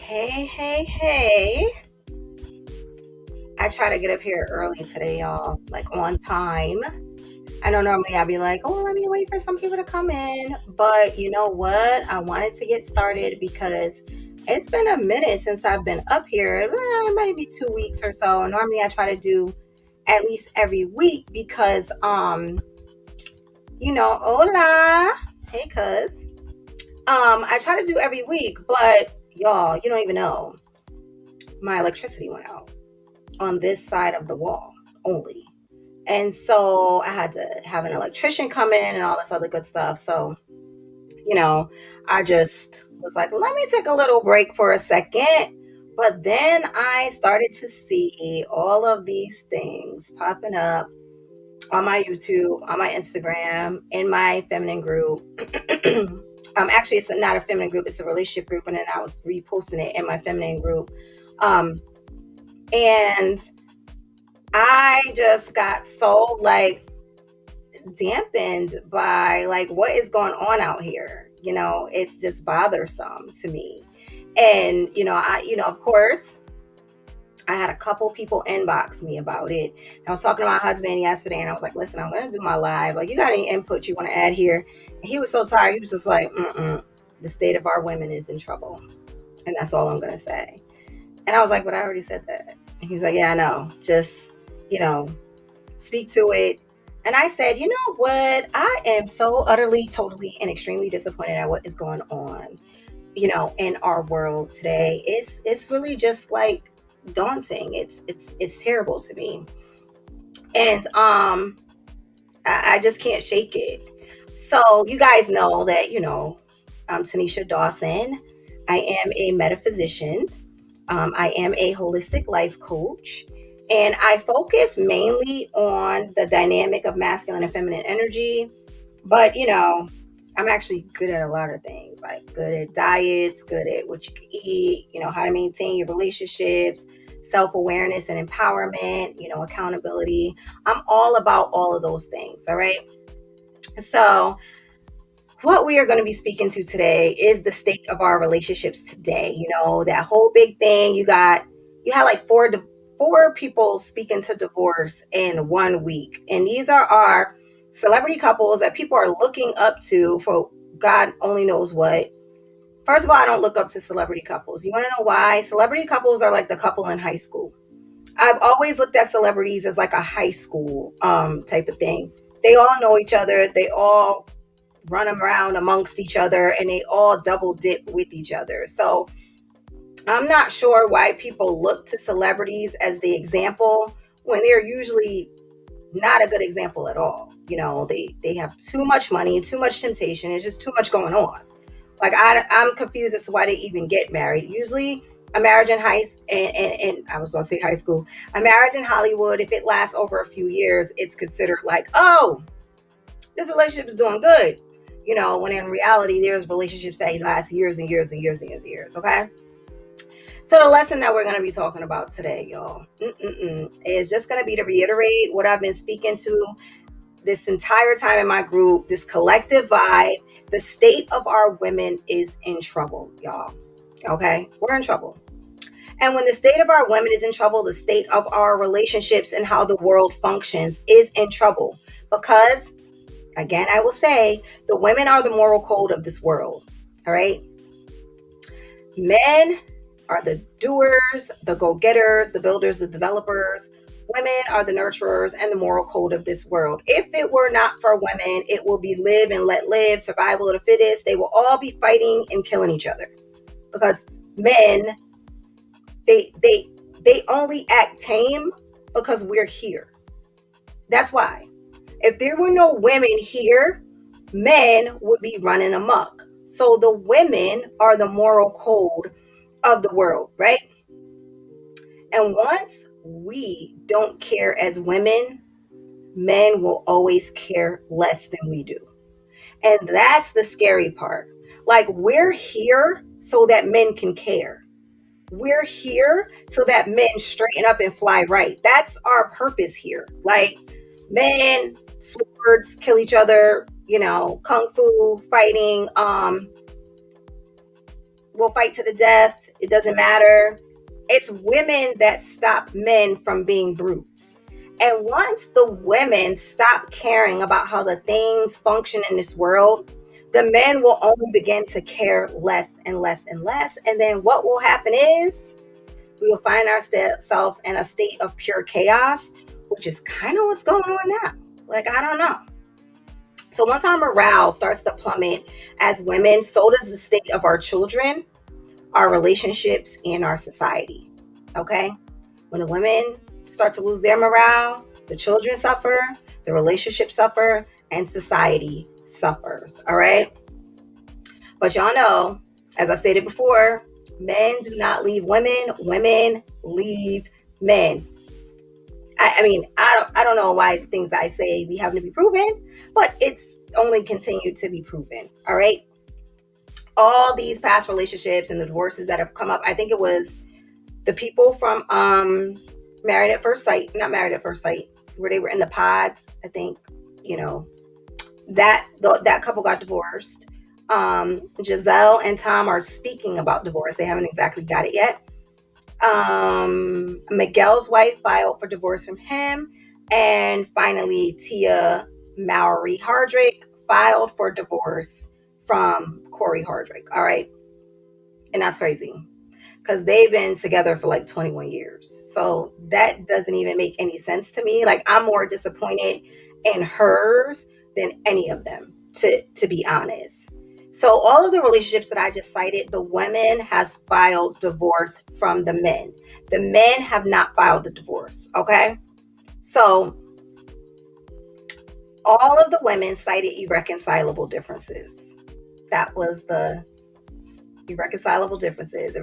Hey, hey, hey. I try to get up here early today, y'all, like on time. I know normally I'd be like, oh, let me wait for some people to come in. But you know what? I wanted to get started because it's been a minute since I've been up here, maybe 2 weeks or so. Normally I try to do at least every week because, hola. Hey, cuz. I try to do every week, but y'all, you don't even know. My electricity went out on this side of the wall only. And so I had to have an electrician come in and all this other good stuff. So, you know, I just was like, let me take a little break for a second. But then I started to see all of these things popping up on my YouTube, on my Instagram, in my feminine group. Actually, it's not a feminine group, it's a relationship group. And then I was reposting it in my feminine group. Um, and I just got so like dampened by like what is going on out here. It's just bothersome to me. And of course, I had a couple people inbox me about it. I was talking to my husband yesterday and I was like, listen, I'm going to do my live. Like, you got any input you want to add here? And he was so tired. He was just like, the state of our women is in trouble. And that's all I'm going to say. And I was like, but I already said that. And he was like, yeah, I know. Just, you know, speak to it. And I said, you know what? I am so utterly, totally, and extremely disappointed at what is going on, in our world today. It's really just like daunting. It's terrible to me. And I just can't shake it. So you guys know that, I'm Tanisha Dawson. I am a metaphysician. I am a holistic life coach, and I focus mainly on the dynamic of masculine and feminine energy. But, I'm actually good at a lot of things, like good at diets, good at what you can eat, how to maintain your relationships, self awareness and empowerment, accountability. I'm all about all of those things. All right. So, what we are going to be speaking to today is the state of our relationships today. That whole big thing. You had like four people speaking to divorce in 1 week, and these are our celebrity couples that people are looking up to for God only knows what. First of all, I don't look up to celebrity couples. You want to know why? Celebrity couples are like the couple in high school. I've always looked at celebrities as like a high school type of thing. They all know each other. They all run around amongst each other and they all double dip with each other. So I'm not sure why people look to celebrities as the example when they're usually not a good example at all. They have too much money, too much temptation. It's just too much going on. Like I'm confused as to why they even get married. Usually a marriage in and I was about to say high school, a marriage in Hollywood, if it lasts over a few years, it's considered like, oh, this relationship is doing good. When in reality, there's relationships that last years and years and years and years and years. Okay. So the lesson that we're going to be talking about today, y'all, is just going to be to reiterate what I've been speaking to this entire time in my group, this collective vibe. The state of our women is in trouble, y'all. Okay. We're in trouble. And when the state of our women is in trouble, the state of our relationships and how the world functions is in trouble. Because again, I will say the women are the moral code of this world. All right. Men are the doers, the go-getters, the builders, the developers. Women are the nurturers and the moral code of this world. If it were not for women, it will be live and let live, survival of the fittest. They will all be fighting and killing each other. Because men, they only act tame because we're here. That's why. If there were no women here, men would be running amok. So the women are the moral code of the world, right? And once we don't care as women, men will always care less than we do. And that's the scary part. Like, we're here so that men can care. We're here so that men straighten up and fly right. That's our purpose here. Like, men, swords, kill each other, kung fu, fighting, we'll fight to the death. It doesn't matter. It's women that stop men from being brutes. And once the women stop caring about how the things function in this world, the men will only begin to care less and less and less. And then what will happen is we will find ourselves in a state of pure chaos, which is kind of what's going on now. Like, I don't know. So once our morale starts to plummet as women, so does the state of our children, our relationships, and our society. Okay? When the women start to lose their morale, the children suffer, the relationships suffer, and society suffers. All right? But y'all know, as I stated before, men do not leave women, women leave men. I don't know why the things I say we haven't to be proven, but it's only continued to be proven. All right. All these past relationships and the divorces that have come up, I think it was the people from Married at First Sight, not Married at First Sight, where they were in the pods. I think, you know, that couple got divorced. Giselle and Tom are speaking about divorce. They haven't exactly got it yet. Miguel's wife filed for divorce from him. And finally, Tia Mowry Hardrick filed for divorce from Corey Hardrick. All right. And that's crazy because they've been together for like 21 years. So that doesn't even make any sense to me. Like, I'm more disappointed in hers than any of them, to be honest. So all of the relationships that I just cited, the women has filed divorce from the men. The men have not filed the divorce. Okay. So all of the women cited irreconcilable differences. That was the irreconcilable differences.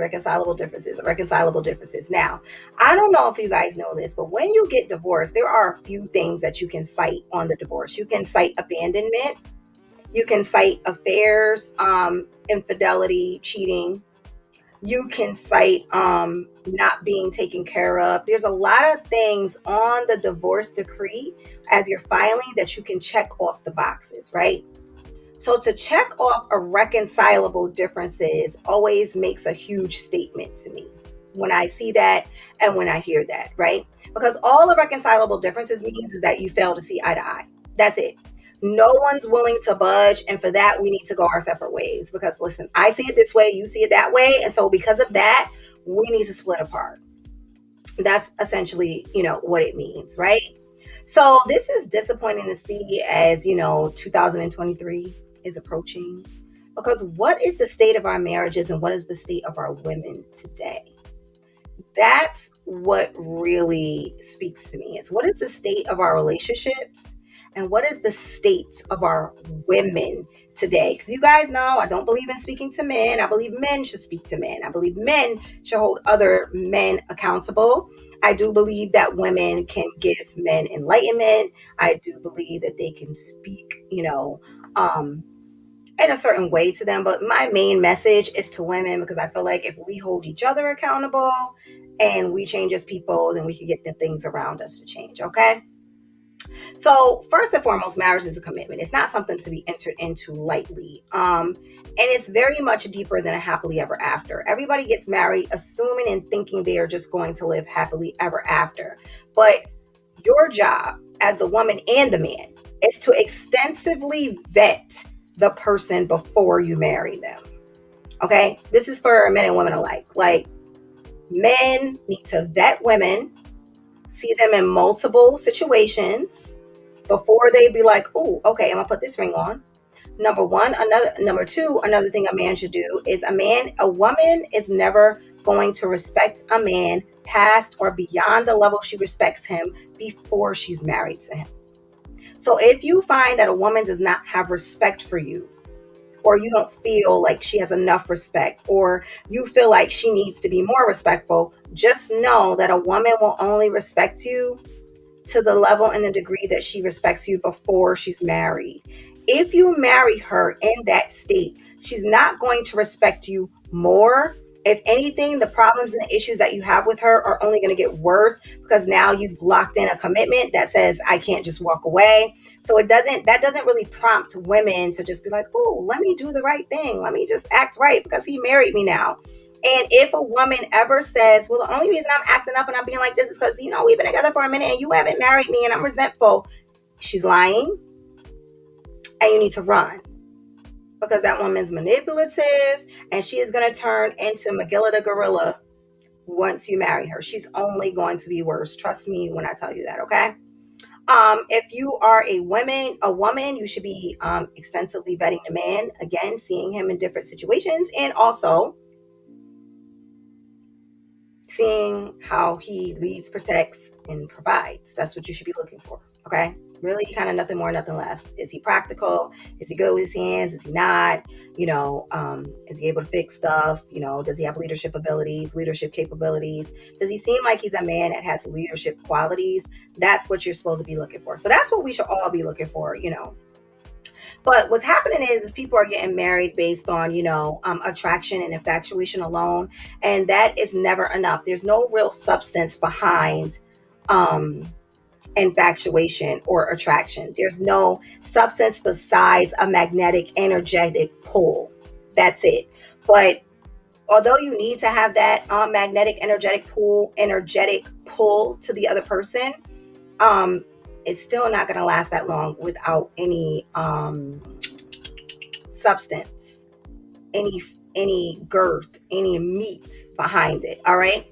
Now, I don't know if you guys know this, but when you get divorced, there are a few things that you can cite on the divorce. You can cite abandonment. You can cite affairs, infidelity, cheating. You can cite not being taken care of. There's a lot of things on the divorce decree as you're filing that you can check off the boxes, right? So to check off irreconcilable differences always makes a huge statement to me when I see that and when I hear that, right? Because all irreconcilable differences means is that you fail to see eye to eye. That's it. No one's willing to budge. And for that, we need to go our separate ways. Because listen, I see it this way, you see it that way. And so because of that, we need to split apart. That's essentially, what it means, right? So this is disappointing to see as, 2023 is approaching. Because what is the state of our marriages and what is the state of our women today? That's what really speaks to me. Is what is the state of our relationships and what is the state of our women today? Because you guys know I don't believe in speaking to men. I believe men should speak to men. I believe men should hold other men accountable. I do believe that women can give men enlightenment. I do believe that they can speak, in a certain way to them. But my main message is to women because I feel like if we hold each other accountable and we change as people, then we can get the things around us to change. Okay. So first and foremost, marriage is a commitment. It's not something to be entered into lightly. And it's very much deeper than a happily ever after. Everybody gets married assuming and thinking they are just going to live happily ever after. But your job as the woman and the man is to extensively vet the person before you marry them. Okay? This is for men and women alike. Like, men need to vet women, see them in multiple situations before they be like, oh, okay, I'm gonna put this ring on. Number two, another thing a man should do is a woman is never going to respect a man past or beyond the level she respects him before she's married to him. So if you find that a woman does not have respect for you, or you don't feel like she has enough respect, or you feel like she needs to be more respectful, just know that a woman will only respect you to the level and the degree that she respects you before she's married. If you marry her in that state, she's not going to respect you more. If anything, the problems and the issues that you have with her are only going to get worse because now you've locked in a commitment that says, I can't just walk away. So that doesn't really prompt women to just be like, oh, let me do the right thing. Let me just act right because he married me now. And if a woman ever says, well, the only reason I'm acting up and I'm being like this is because, we've been together for a minute and you haven't married me and I'm resentful, she's lying, and you need to run. Because that woman's manipulative and she is going to turn into Magilla the gorilla once you marry her. She's only going to be worse. Trust me when I tell you that, okay? If you are a woman, you should be extensively vetting the man, again, seeing him in different situations, and also seeing how he leads, protects, and provides. That's what you should be looking for. Okay. Really kind of nothing more, nothing less. Is he practical? Is he good with his hands? Is he not? Is he able to fix stuff? Does he have leadership abilities, leadership capabilities? Does he seem like he's a man that has leadership qualities? That's what you're supposed to be looking for. So that's what we should all be looking for. But what's happening is people are getting married based on, attraction and infatuation alone. And that is never enough. There's no real substance behind infatuation or attraction. There's no substance besides a magnetic, energetic pull. That's it. But although you need to have that magnetic, energetic pull to the other person, it's still not going to last that long without any substance, any girth, any meat behind it. All right.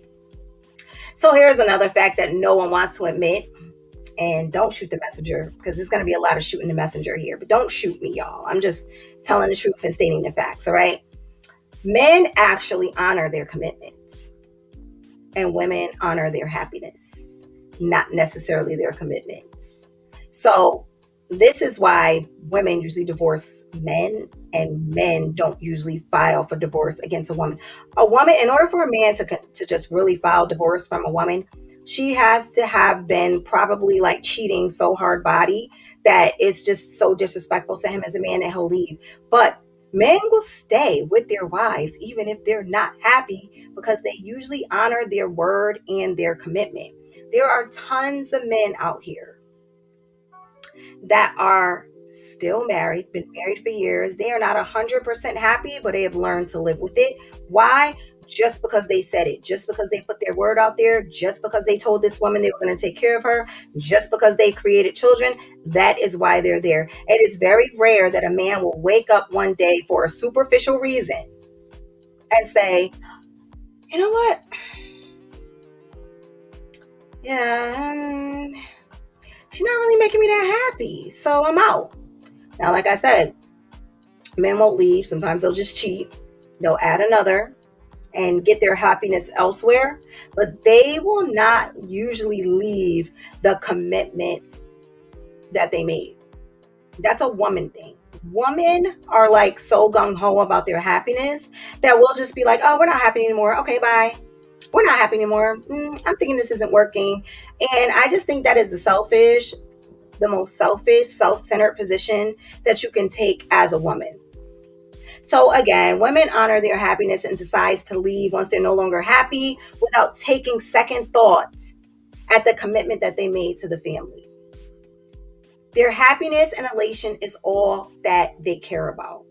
So here's another fact that no one wants to admit. And don't shoot the messenger, because there's going to be a lot of shooting the messenger here. But don't shoot me, y'all. I'm just telling the truth and stating the facts. All right. Men actually honor their commitments, and women honor their happiness, not necessarily their commitments. So this is why women usually divorce men and men don't usually file for divorce against a woman. A woman, in order for a man to just really file divorce from a woman, she has to have been probably like cheating so hard body that it's just so disrespectful to him as a man that he'll leave. But men will stay with their wives even if they're not happy, because they usually honor their word and their commitment. There are tons of men out here that are still married, been married for years. They are not 100% happy, but they have learned to live with it. Why? Just because they said it, just because they put their word out there, just because they told this woman they were going to take care of her, just because they created children. That is why they're there. It is very rare that a man will wake up one day for a superficial reason and say, you know what? Yeah, she's not really making me that happy, so I'm out. Now, like I said, men won't leave. Sometimes they'll just cheat. They'll add another and get their happiness elsewhere, but they will not usually leave the commitment that they made. That's a woman thing. Women are like so gung-ho about their happiness that we'll just be like, oh, we're not happy anymore. Okay, bye. We're not happy anymore. I'm thinking this isn't working. And I just think that is the most selfish, self-centered position that you can take as a woman. So again, women honor their happiness and decides to leave once they're no longer happy without taking second thought at the commitment that they made to the family. Their happiness and elation is all that they care about.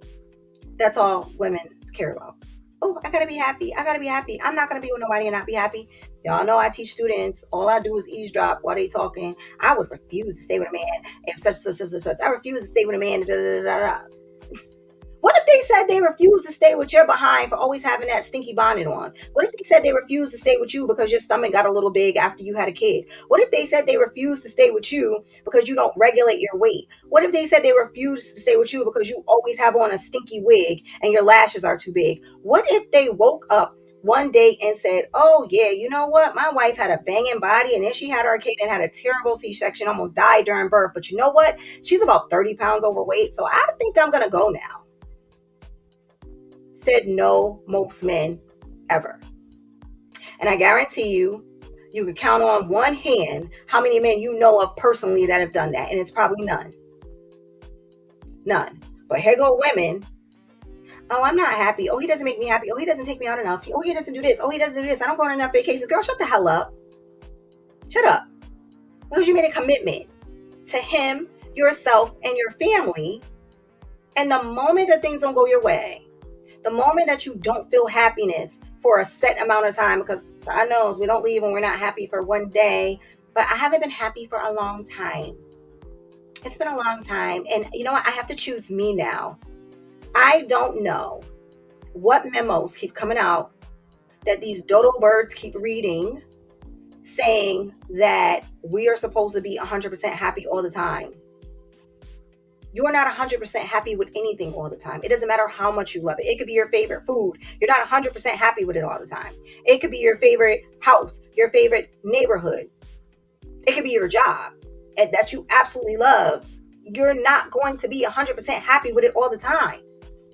That's all women care about. Oh, I gotta be happy. I gotta be happy. I'm not gonna be with nobody and not be happy. Y'all know I teach students. All I do is eavesdrop while they talking. I would refuse to stay with a man if such. I refuse to stay with a man. Da, da, da, da, da. What if they said they refuse to stay with your behind for always having that stinky bonnet on? What if they said they refuse to stay with you because your stomach got a little big after you had a kid? What if they said they refuse to stay with you because you don't regulate your weight? What if they said they refuse to stay with you because you always have on a stinky wig and your lashes are too big? What if they woke up one day and said, oh yeah, you know what? My wife had a banging body and then she had our kid and had a terrible C-section, almost died during birth. But you know what? She's about 30 pounds overweight. So I think I'm going to go now. Said no, most men ever. And I guarantee you can count on one hand how many men you know of personally that have done that. And it's probably none. None. But here go women. Oh, I'm not happy. Oh, he doesn't make me happy. Oh, he doesn't take me out enough. Oh, he doesn't do this. Oh, he doesn't do this. I don't go on enough vacations. Girl, shut the hell up. Shut up. Because you made a commitment to him, yourself, and your family. And the moment that things don't go your way, the moment that you don't feel happiness, for a set amount of time, because I know we don't leave when we're not happy for one day, but I haven't been happy for a long time. It's been a long time. And you know what? I have to choose me now. I don't know what memos keep coming out that these dodo birds keep reading, saying that we are supposed to be 100% happy all the time. You are not 100% happy with anything all the time. It doesn't matter how much you love it. It could be your favorite food. You're not 100% happy with it all the time. It could be your favorite house, your favorite neighborhood. It could be your job and that you absolutely love. You're not going to be 100% happy with it all the time.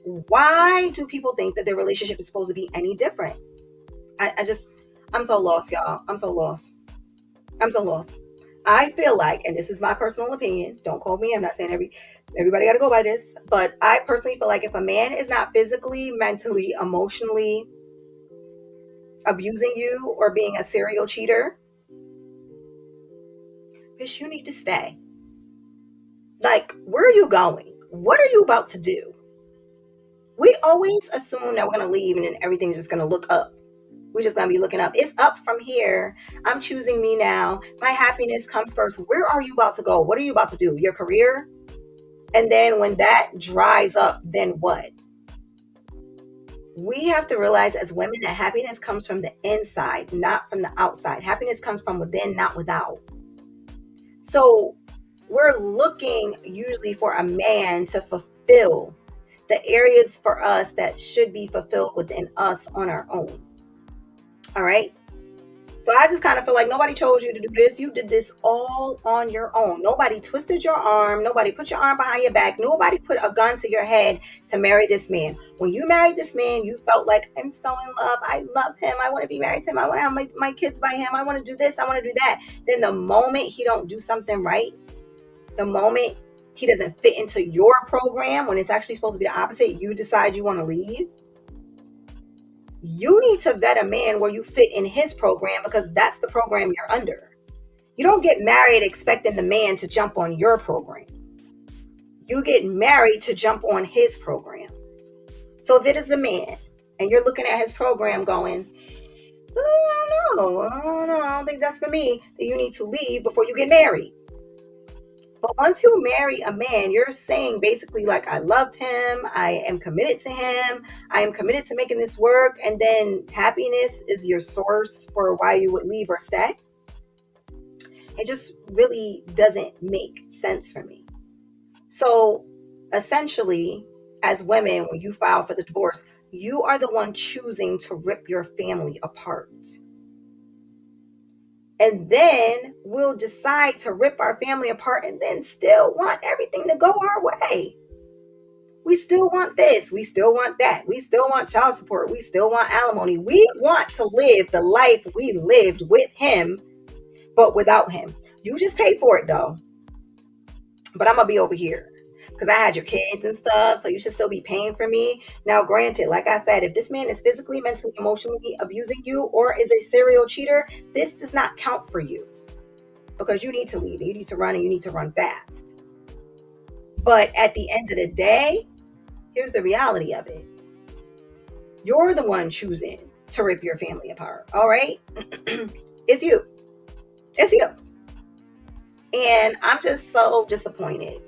Why do people think that their relationship is supposed to be any different? I'm so lost, y'all. I'm so lost. I'm so lost. I feel like, and this is my personal opinion, don't quote me, I'm not saying everybody got to go by this, but I personally feel like if a man is not physically, mentally, emotionally abusing you or being a serial cheater, bitch, you need to stay. Like, where are you going? What are you about to do? We always assume that we're going to leave and then everything's just going to look up. We're just going to be looking up. It's up from here. I'm choosing me now. My happiness comes first. Where are you about to go? What are you about to do? Your career? And then when that dries up, then what? We have to realize as women that happiness comes from the inside, not from the outside. Happiness comes from within, not without. So we're looking usually for a man to fulfill the areas for us that should be fulfilled within us on our own. All right. So I just kind of feel like nobody chose you to do this. You did this all on your own. Nobody twisted your arm. Nobody put your arm behind your back. Nobody put a gun to your head to marry this man. When you married this man, you felt like, I'm so in love. I love him. I want to be married to him. I want to have my kids by him. I want to do this. I want to do that. Then the moment he don't do something right, the moment he doesn't fit into your program, when it's actually supposed to be the opposite, you decide you want to leave. You need to vet a man where you fit in his program, because that's the program you're under. You don't get married expecting the man to jump on your program. You get married to jump on his program. So if it is a man and you're looking at his program going, oh, I don't know, I don't think that's for me, then you need to leave before you get married. But once you marry a man, you're saying basically like, I loved him, I am committed to him, I am committed to making this work, and then happiness is your source for why you would leave or stay. It just really doesn't make sense for me. So essentially, as women, when you file for the divorce, you are the one choosing to rip your family apart. And then we'll decide to rip our family apart and then still want everything to go our way. We still want this. We still want that. We still want child support. We still want alimony. We want to live the life we lived with him, but without him. You just paid for it though. But I'm going to be over here because I had your kids and stuff. So you should still be paying for me. Now, granted, like I said, if this man is physically, mentally, emotionally abusing you or is a serial cheater, this does not count for you because you need to leave. You need to run and you need to run fast. But at the end of the day, here's the reality of it. You're the one choosing to rip your family apart. All right. It's you. It's you. And I'm just so disappointed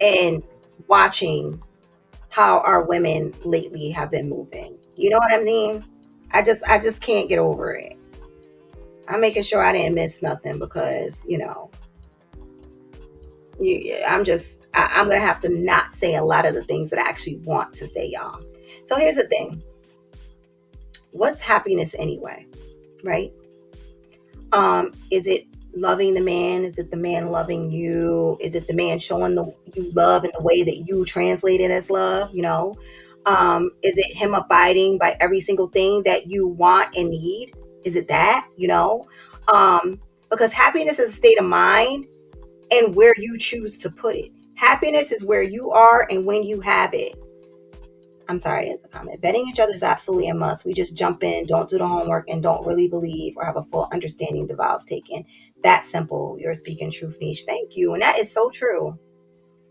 in watching how our women lately have been moving. You know what I mean? I just can't get over it. I'm making sure I didn't miss nothing because, I'm going to have to not say a lot of the things that I actually want to say, y'all. So here's the thing. What's happiness anyway? Right? Is it loving the man? Is it the man loving you? Is it the man showing you love in the way that you translate it as love? Is it him abiding by every single thing that you want and need? Is it that? Because happiness is a state of mind and where you choose to put it. Happiness is where you are and when you have it. I'm sorry, it's a comment. Betting each other is absolutely a must. We just jump in, don't do the homework, and don't really believe or have a full understanding of the vows taken. That simple. You're speaking truth, niche. Thank you. And that is so true.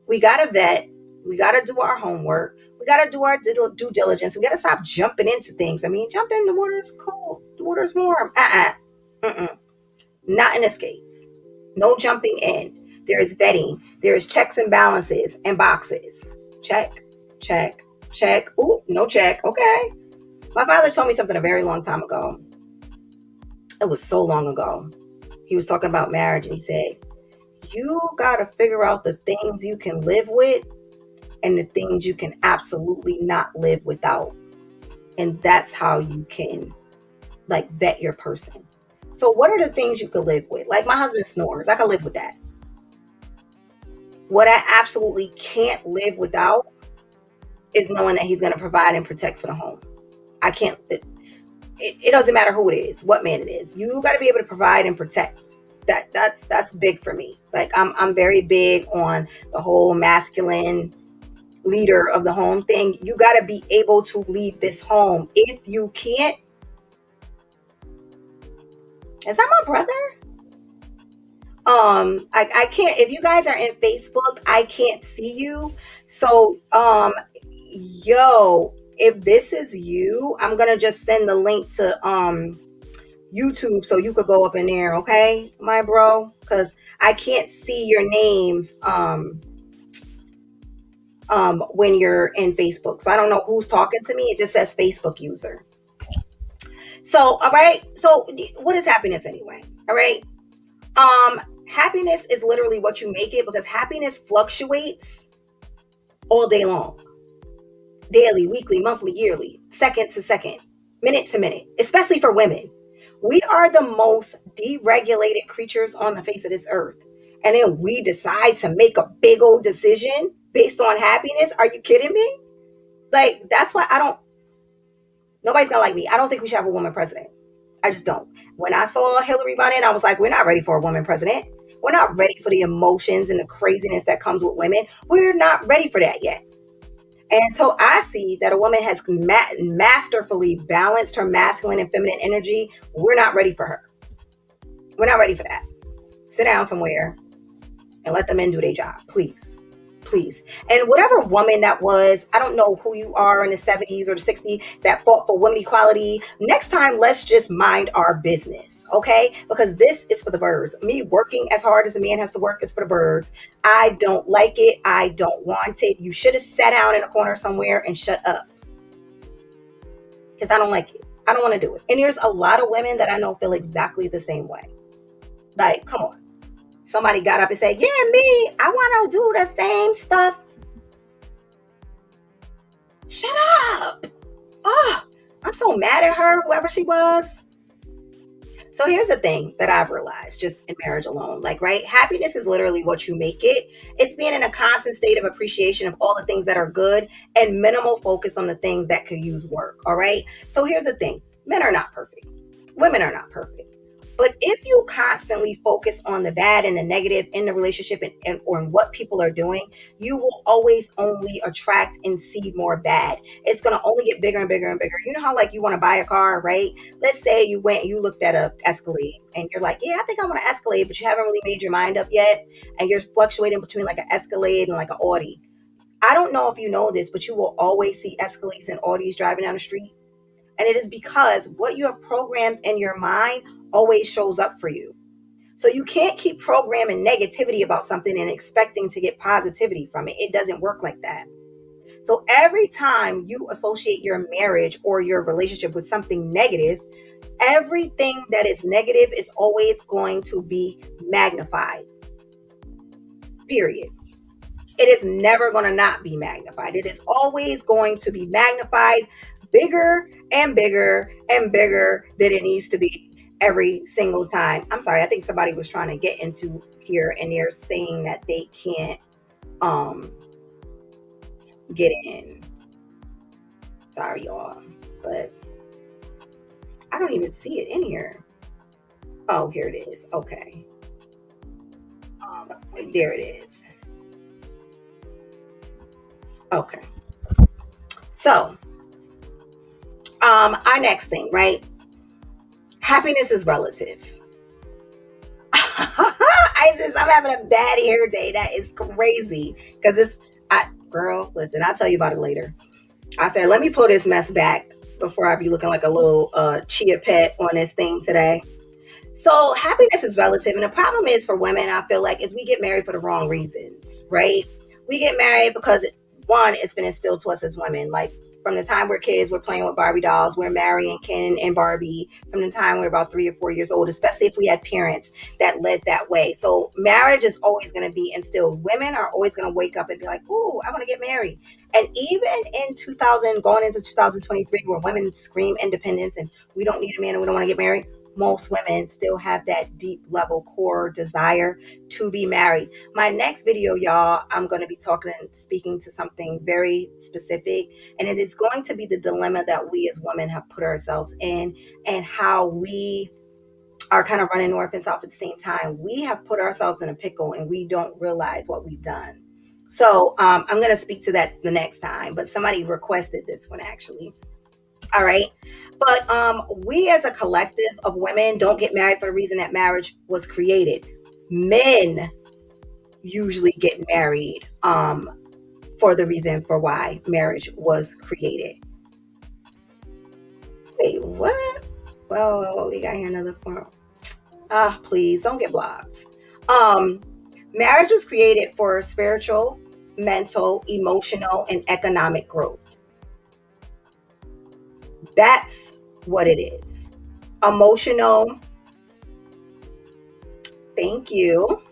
We got to vet. We got to do our homework. We got to do our due diligence. We got to stop jumping into things. I mean, jump in, the water is cold, the water is warm. Mm-mm. Not in this case. No jumping in. There is vetting. There is checks and balances and boxes. Check, check, check. Ooh, no check. Okay. My father told me something a very long time ago. It was so long ago. He was talking about marriage and he said, you got to figure out the things you can live with and the things you can absolutely not live without. And that's how you can like vet your person. So what are the things you could live with? Like my husband snores. I can live with that. What I absolutely can't live without is knowing that he's going to provide and protect for the home. I can't. It doesn't matter who it is, what man it is. You got to be able to provide and protect. That's big for me. Like I'm very big on the whole masculine leader of the home thing. You got to be able to lead this home. If you can't, is that my brother? I can't, if you guys are in Facebook, I can't see you. So yo, if this is you, I'm gonna just send the link to YouTube so you could go up in there, okay, my bro? Because I can't see your names when you're in Facebook. So I don't know who's talking to me. It just says Facebook user. So all right. So what is happiness anyway? All right. Happiness is literally what you make it, because happiness fluctuates all day long. Daily, weekly, monthly, yearly, second to second, minute to minute, especially for women. We are the most deregulated creatures on the face of this earth. And then we decide to make a big old decision based on happiness. Are you kidding me? Like, that's why nobody's gonna like me. I don't think we should have a woman president. I just don't. When I saw Hillary run in, I was like, we're not ready for a woman president. We're not ready for the emotions and the craziness that comes with women. We're not ready for that yet. And so I see that a woman has masterfully balanced her masculine and feminine energy. We're not ready for her. We're not ready for that. Sit down somewhere and let the men do their job, please. Please. And whatever woman that was, I don't know who you are in the 70s or the 60s that fought for women equality. Next time, let's just mind our business, okay? Because this is for the birds. Me working as hard as a man has to work is for the birds. I don't like it. I don't want it. You should have sat down in a corner somewhere and shut up. Because I don't like it. I don't want to do it. And there's a lot of women that I know feel exactly the same way. Like, come on. Somebody got up and said, yeah, me, I want to do the same stuff. Shut up. Oh, I'm so mad at her, whoever she was. So here's the thing that I've realized just in marriage alone. Like, right? Happiness is literally what you make it. It's being in a constant state of appreciation of all the things that are good and minimal focus on the things that could use work. All right. So here's the thing. Men are not perfect. Women are not perfect. But if you constantly focus on the bad and the negative in the relationship or in what people are doing, you will always only attract and see more bad. It's going to only get bigger and bigger and bigger. You know how like you want to buy a car, right? Let's say you went and you looked at a Escalade and you're like, yeah, I think I want an Escalade, but you haven't really made your mind up yet. And you're fluctuating between like an Escalade and like an Audi. I don't know if you know this, but you will always see Escalades and Audis driving down the street. And it is because what you have programmed in your mind always shows up for you. So you can't keep programming negativity about something and expecting to get positivity from it. It doesn't work like that. So every time you associate your marriage or your relationship with something negative, everything that is negative is always going to be magnified. Period. It is never going to not be magnified. It is always going to be magnified bigger and bigger and bigger than it needs to be every single time. I'm sorry, I think somebody was trying to get into here and they're saying that they can't get in. Sorry, y'all, but I don't even see it in here. Oh, here it is. Okay. There it is. Okay. So, our next thing, right? Happiness is relative. Isis, I'm having a bad hair day. That is crazy because Girl, listen, I'll tell you about it later. I said, let me pull this mess back before I be looking like a little chia pet on this thing today. So happiness is relative, and the problem is for women, I feel like, is we get married for the wrong reasons, right? We get married because one, it's been instilled to us as women, like from the time we're kids, we're playing with Barbie dolls, we're marrying Ken and Barbie from the time we're about 3 or 4 years old, especially if we had parents that led that way. So marriage is always going to be instilled. Women are always going to wake up and be like, "Ooh, I want to get married." And even in 2000, going into 2023, where women scream independence and we don't need a man and we don't want to get married, most women still have that deep level core desire to be married. My next video, y'all, I'm going to be talking and speaking to something very specific, and it is going to be the dilemma that we as women have put ourselves in, and how we are kind of running north and south at the same time. We have put ourselves in a pickle and we don't realize what we've done. So I'm going to speak to that the next time, but somebody requested this one actually. All right. But we as a collective of women don't get married for the reason that marriage was created. Men usually get married for the reason for why marriage was created. Wait, what? Well, what we got here, another form. Please don't get blocked. Um, Marriage was created for spiritual, mental, emotional, and economic growth. That's what it is. Emotional, thank you.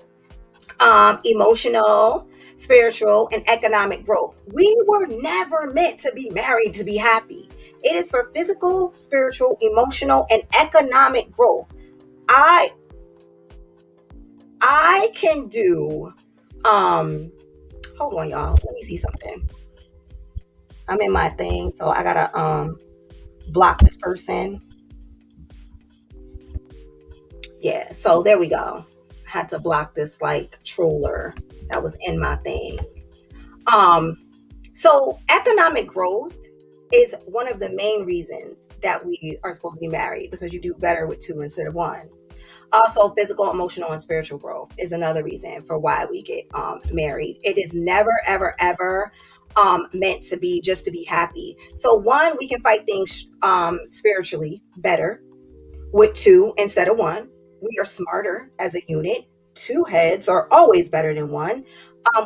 Emotional, spiritual, and economic growth. We were never meant to be married to be happy. It is for physical, spiritual, emotional, and economic growth. I I can do hold on y'all. Let me see something. I'm in my thing, so I gotta block this person. Yeah, so there we go. I had to block this like troller that was in my thing. Um, so economic growth is one of the main reasons that we are supposed to be married, because you do better with two instead of one. Also, physical, emotional, and spiritual growth is another reason for why we get married. It is never, ever, ever meant to be just to be happy. So, one, we can fight things spiritually better with two instead of one. We are smarter as a unit. Two heads are always better than one.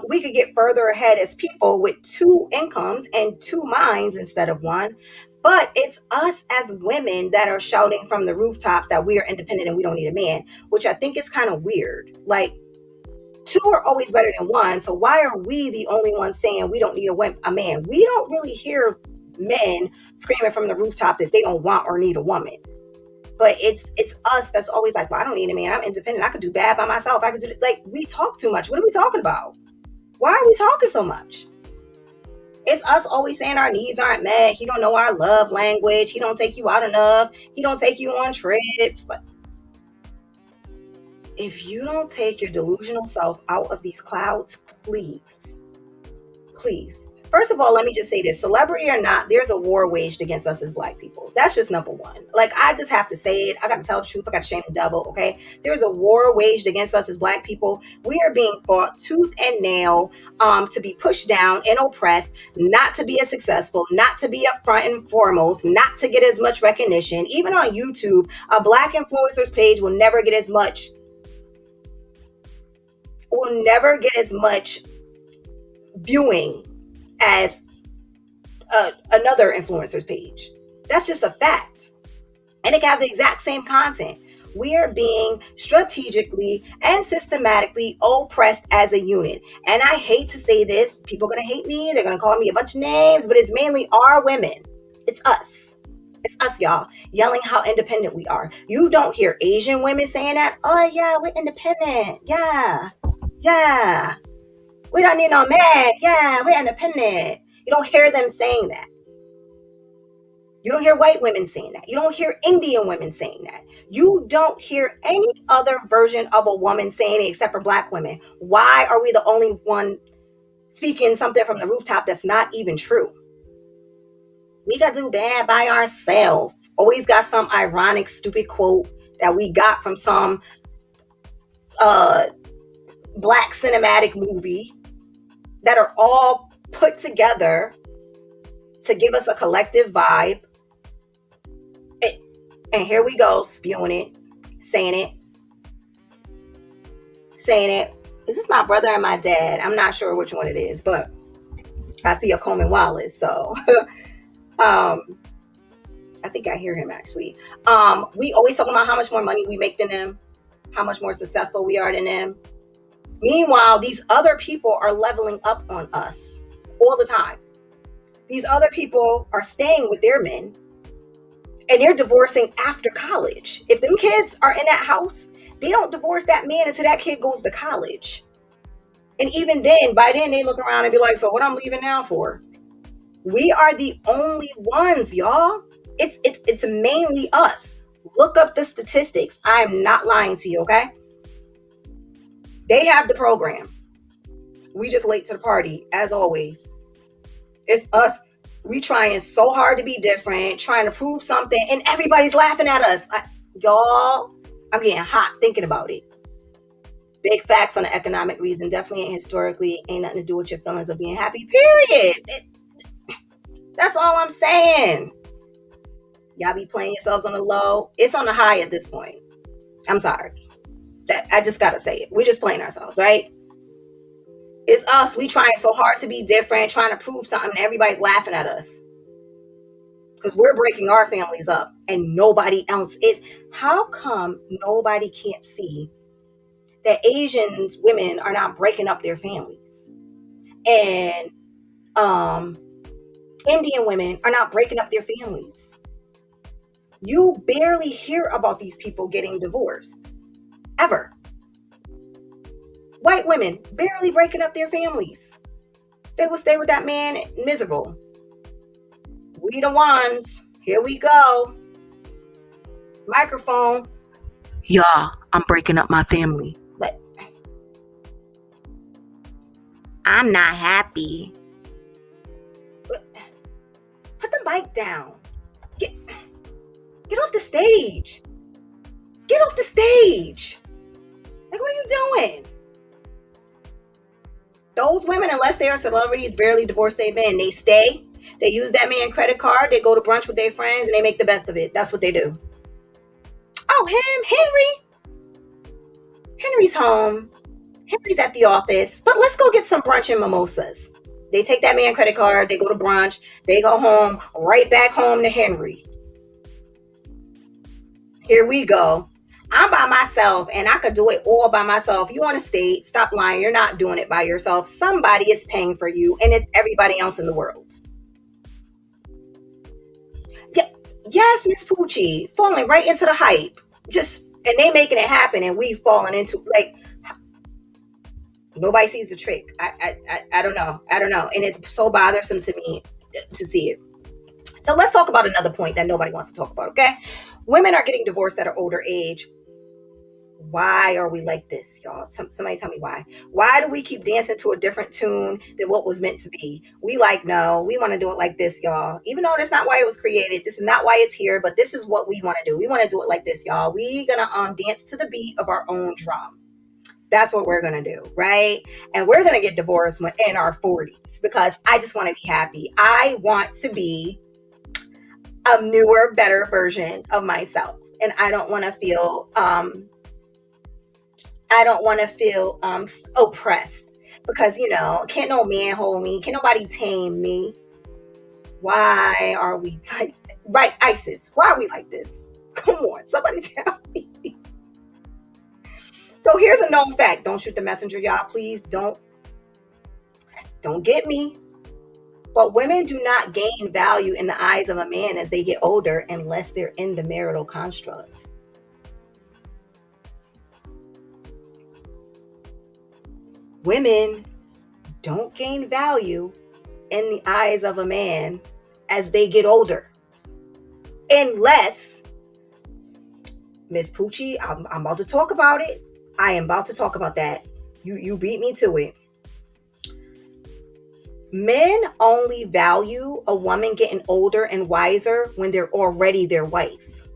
We could get further ahead as people with two incomes and two minds instead of one. But it's us as women that are shouting from the rooftops that we are independent and we don't need a man, which I think is kind of weird. Like, two are always better than one. So why are we the only ones saying we don't need a man? We don't really hear men screaming from the rooftop that they don't want or need a woman. But it's us that's always like, well, I don't need a man. I'm independent. I could do bad by myself. I could do it. Like, we talk too much. What are we talking about? Why are we talking so much? It's us always saying our needs aren't met. He don't know our love language. He don't take you out enough. He don't take you on trips. Like, if you don't take your delusional self out of these clouds, please, please. First of all, let me just say this: celebrity or not, there's a war waged against us as Black people. That's just number one. Like, I just have to say it. I got to tell the truth. I got to shame the devil. Okay, there's a war waged against us as Black people. We are being fought tooth and nail, to be pushed down and oppressed, not to be as successful, not to be up front and foremost, not to get as much recognition. Even on YouTube, a Black influencer's page will never get as much. Will never get as much viewing as another influencer's page. That's just a fact. And it can have the exact same content. We are being strategically and systematically oppressed as a unit. And I hate to say this, people are going to hate me. They're going to call me a bunch of names, but it's mainly our women. It's us. It's us, y'all, yelling how independent we are. You don't hear Asian women saying that. Oh, yeah, we're independent. Yeah. Yeah. We don't need no man. Yeah, we're independent. You don't hear them saying that. You don't hear white women saying that. You don't hear Indian women saying that. You don't hear any other version of a woman saying it except for Black women. Why are we the only one speaking something from the rooftop that's not even true? We got to do bad by ourselves. Always got some ironic, stupid quote that we got from some Black cinematic movie that are all put together to give us a collective vibe. And here we go, spewing it, saying it, saying it. Is this my brother and my dad? I'm not sure which one it is, but I see a Coleman Wallace. So I think I hear him actually. We always talking about how much more money we make than them, how much more successful we are than them. Meanwhile, these other people are leveling up on us all the time. These other people are staying with their men and they're divorcing after college. If them kids are in that house, they don't divorce that man until that kid goes to college. And even then, by then they look around and be like, so what I'm leaving now for? We are the only ones, y'all. It's mainly us. Look up the statistics. I'm not lying to you, okay? They have the program. We just late to the party, as always. It's us. We trying so hard to be different, trying to prove something, and everybody's laughing at us. Y'all, I'm getting hot thinking about it. Big facts on the economic reason. Definitely ain't historically. Ain't nothing to do with your feelings of being happy, period. That's all I'm saying. Y'all be playing yourselves on the low. It's on the high at this point. I'm sorry. That I just gotta say it. We're just playing ourselves, right? It's us. We trying so hard to be different, trying to prove something, and everybody's laughing at us. Because we're breaking our families up and nobody else is. How come nobody can't see that Asian women are not breaking up their families? And Indian women are not breaking up their families. You barely hear about these people getting divorced. Ever. White women barely breaking up their families. They will stay with that man miserable. We the ones. Here we go. Microphone. Y'all, I'm breaking up my family. But I'm not happy. Put the mic down. Get off the stage. Get off the stage. Like, what are you doing? Those women, unless they are celebrities, barely divorce their men. They stay. They use that man credit card. They go to brunch with their friends and they make the best of it. That's what they do. Oh, Henry. Henry's home. Henry's at the office. But let's go get some brunch and mimosas. They take that man credit card. They go to brunch. They go home. Right back home to Henry. Here we go. I'm by myself and I could do it all by myself. You on a state, stop lying. You're not doing it by yourself. Somebody is paying for you and it's everybody else in the world. Yeah, yes, Miss Poochie, falling right into the hype. And they making it happen and we falling into like nobody sees the trick. I don't know. And it's so bothersome to me to see it. So let's talk about another point that nobody wants to talk about, okay? Women are getting divorced at an older age. Why are we like this, y'all? Somebody tell me why. Why do we keep dancing to a different tune than what was meant to be? We no, we want to do it like this, y'all. Even though that's not why it was created. This is not why it's here, but this is what we want to do. We want to do it like this, y'all. We gonna dance to the beat of our own drum. That's what we're gonna do, right? And we're gonna get divorced when in our 40s because I just want to be happy. I want to be a newer, better version of myself, and I don't want to feel oppressed because, can't no man hold me. Can't nobody tame me. Why are we like, right, ISIS? Why are we like this? Come on, somebody tell me. So here's a known fact. Don't shoot the messenger, y'all. Please don't get me. But women do not gain value in the eyes of a man as they get older unless they're in the marital construct. Women don't gain value in the eyes of a man as they get older. Unless, Miss Poochie, I'm about to talk about it. I am about to talk about that. You beat me to it. Men only value a woman getting older and wiser when they're already their wife.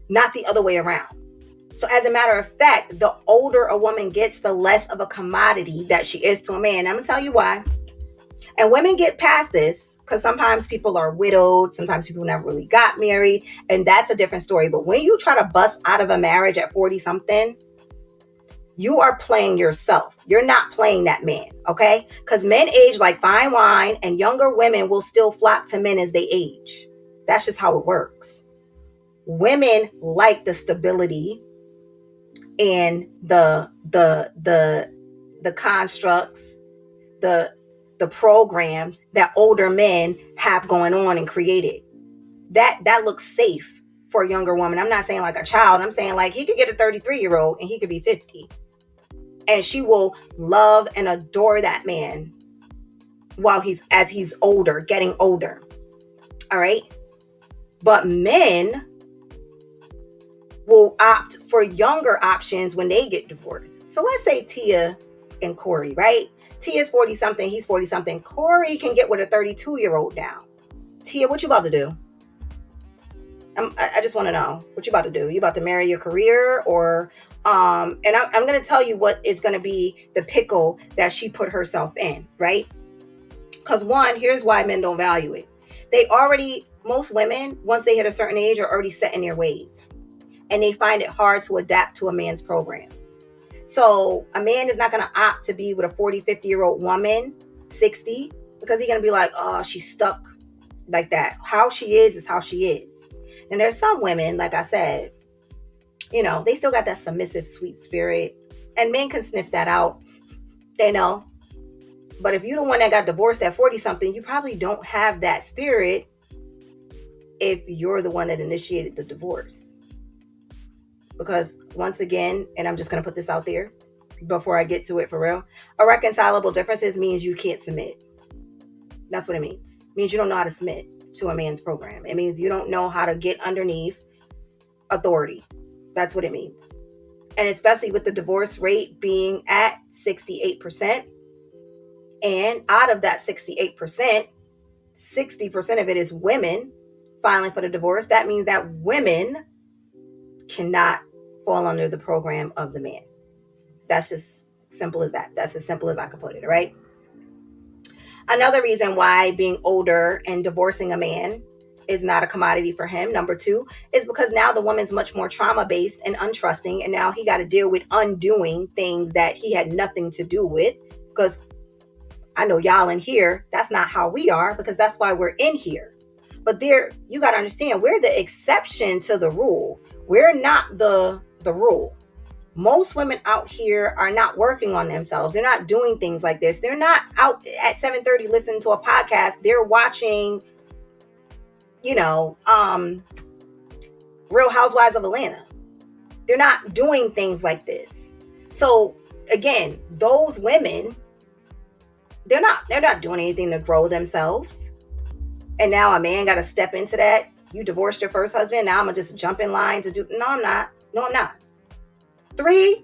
Not the other way around. So as a matter of fact, the older a woman gets, the less of a commodity that she is to a man. I'm going to tell you why. And women get past this because sometimes people are widowed. Sometimes people never really got married. And that's a different story. But when you try to bust out of a marriage at 40 something, you are playing yourself. You're not playing that man, okay? Because men age like fine wine, and younger women will still flock to men as they age. That's just how it works. Women like the stability and the constructs, the programs that older men have going on and created. That looks safe for a younger woman. I'm not saying like a child. I'm saying like he could get a 33-year-old and he could be 50. And she will love and adore that man while as he's older, getting older. All right. But men will opt for younger options when they get divorced. So let's say Tia and Corey, right? Tia's 40 something, he's 40 something. Corey can get with a 32-year-old now. Tia, what you about to do? I just want to know what you about to do. You about to marry your career, or and I'm going to tell you what is going to be the pickle that she put herself in, right? Because one, here's why men don't value it. Most women, once they hit a certain age, are already set in their ways, and they find it hard to adapt to a man's program. So a man is not going to opt to be with a 40, 50-year-old woman, 60, because he's going to be like, oh, she's stuck like that. How she is how she is. And there's some women, like I said, they still got that submissive, sweet spirit. And men can sniff that out. They know. But if you're the one that got divorced at 40 something, you probably don't have that spirit if you're the one that initiated the divorce. Because once again, and I'm just going to put this out there before I get to it for real, irreconcilable differences means you can't submit. That's what it means. It means you don't know how to submit to a man's program. It means you don't know how to get underneath authority. That's what it means. And especially with the divorce rate being at 68%, and out of that 68%, 60% of it is women filing for the divorce. That means that women cannot fall under the program of the man. That's just simple as that. That's as simple as I could put it, right? Another reason why being older and divorcing a man is not a commodity for him, number two, is because now the woman's much more trauma-based and untrusting, and now he got to deal with undoing things that he had nothing to do with, because I know y'all in here, that's not how we are, because that's why we're in here. But you got to understand, we're the exception to the rule. We're not the rule. Most women out here are not working on themselves. They're not doing things like this. They're not out at 7:30 listening to a podcast. They're watching, Real Housewives of Atlanta. They're not doing things like this. So again, those women, they're not doing anything to grow themselves. And now a man got to step into that. You divorced your first husband. Now I'm going to just jump in line to do. No, I'm not. 3,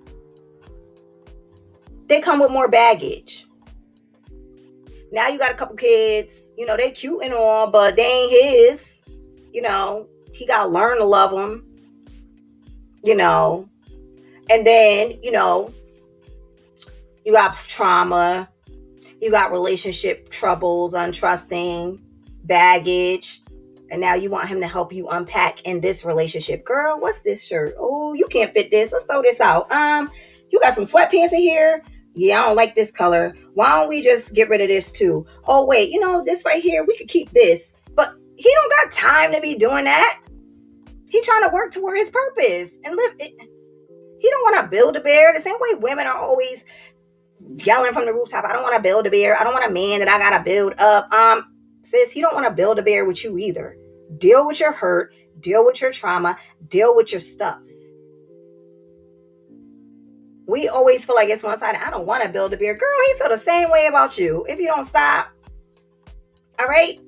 they come with more baggage. Now you got a couple kids, they cute and all, but they ain't his. He got to learn to love them, and then, you got trauma, you got relationship troubles, untrusting, baggage. And now you want him to help you unpack in this relationship. Girl, what's this shirt? Oh, you can't fit this. Let's throw this out. You got some sweatpants in here? Yeah, I don't like this color. Why don't we just get rid of this too? Oh, wait, this right here, we could keep this. But he don't got time to be doing that. He trying to work toward his purpose and live it. He don't want to build a bear. The same way women are always yelling from the rooftop, I don't want to build a bear. I don't want a man that I got to build up. Sis, he don't want to build a bear with you either. Deal with your hurt, deal with your trauma, deal with your stuff. We always feel like it's one-sided. I don't want to build a bear. Girl, he feel the same way about you if you don't stop. All right?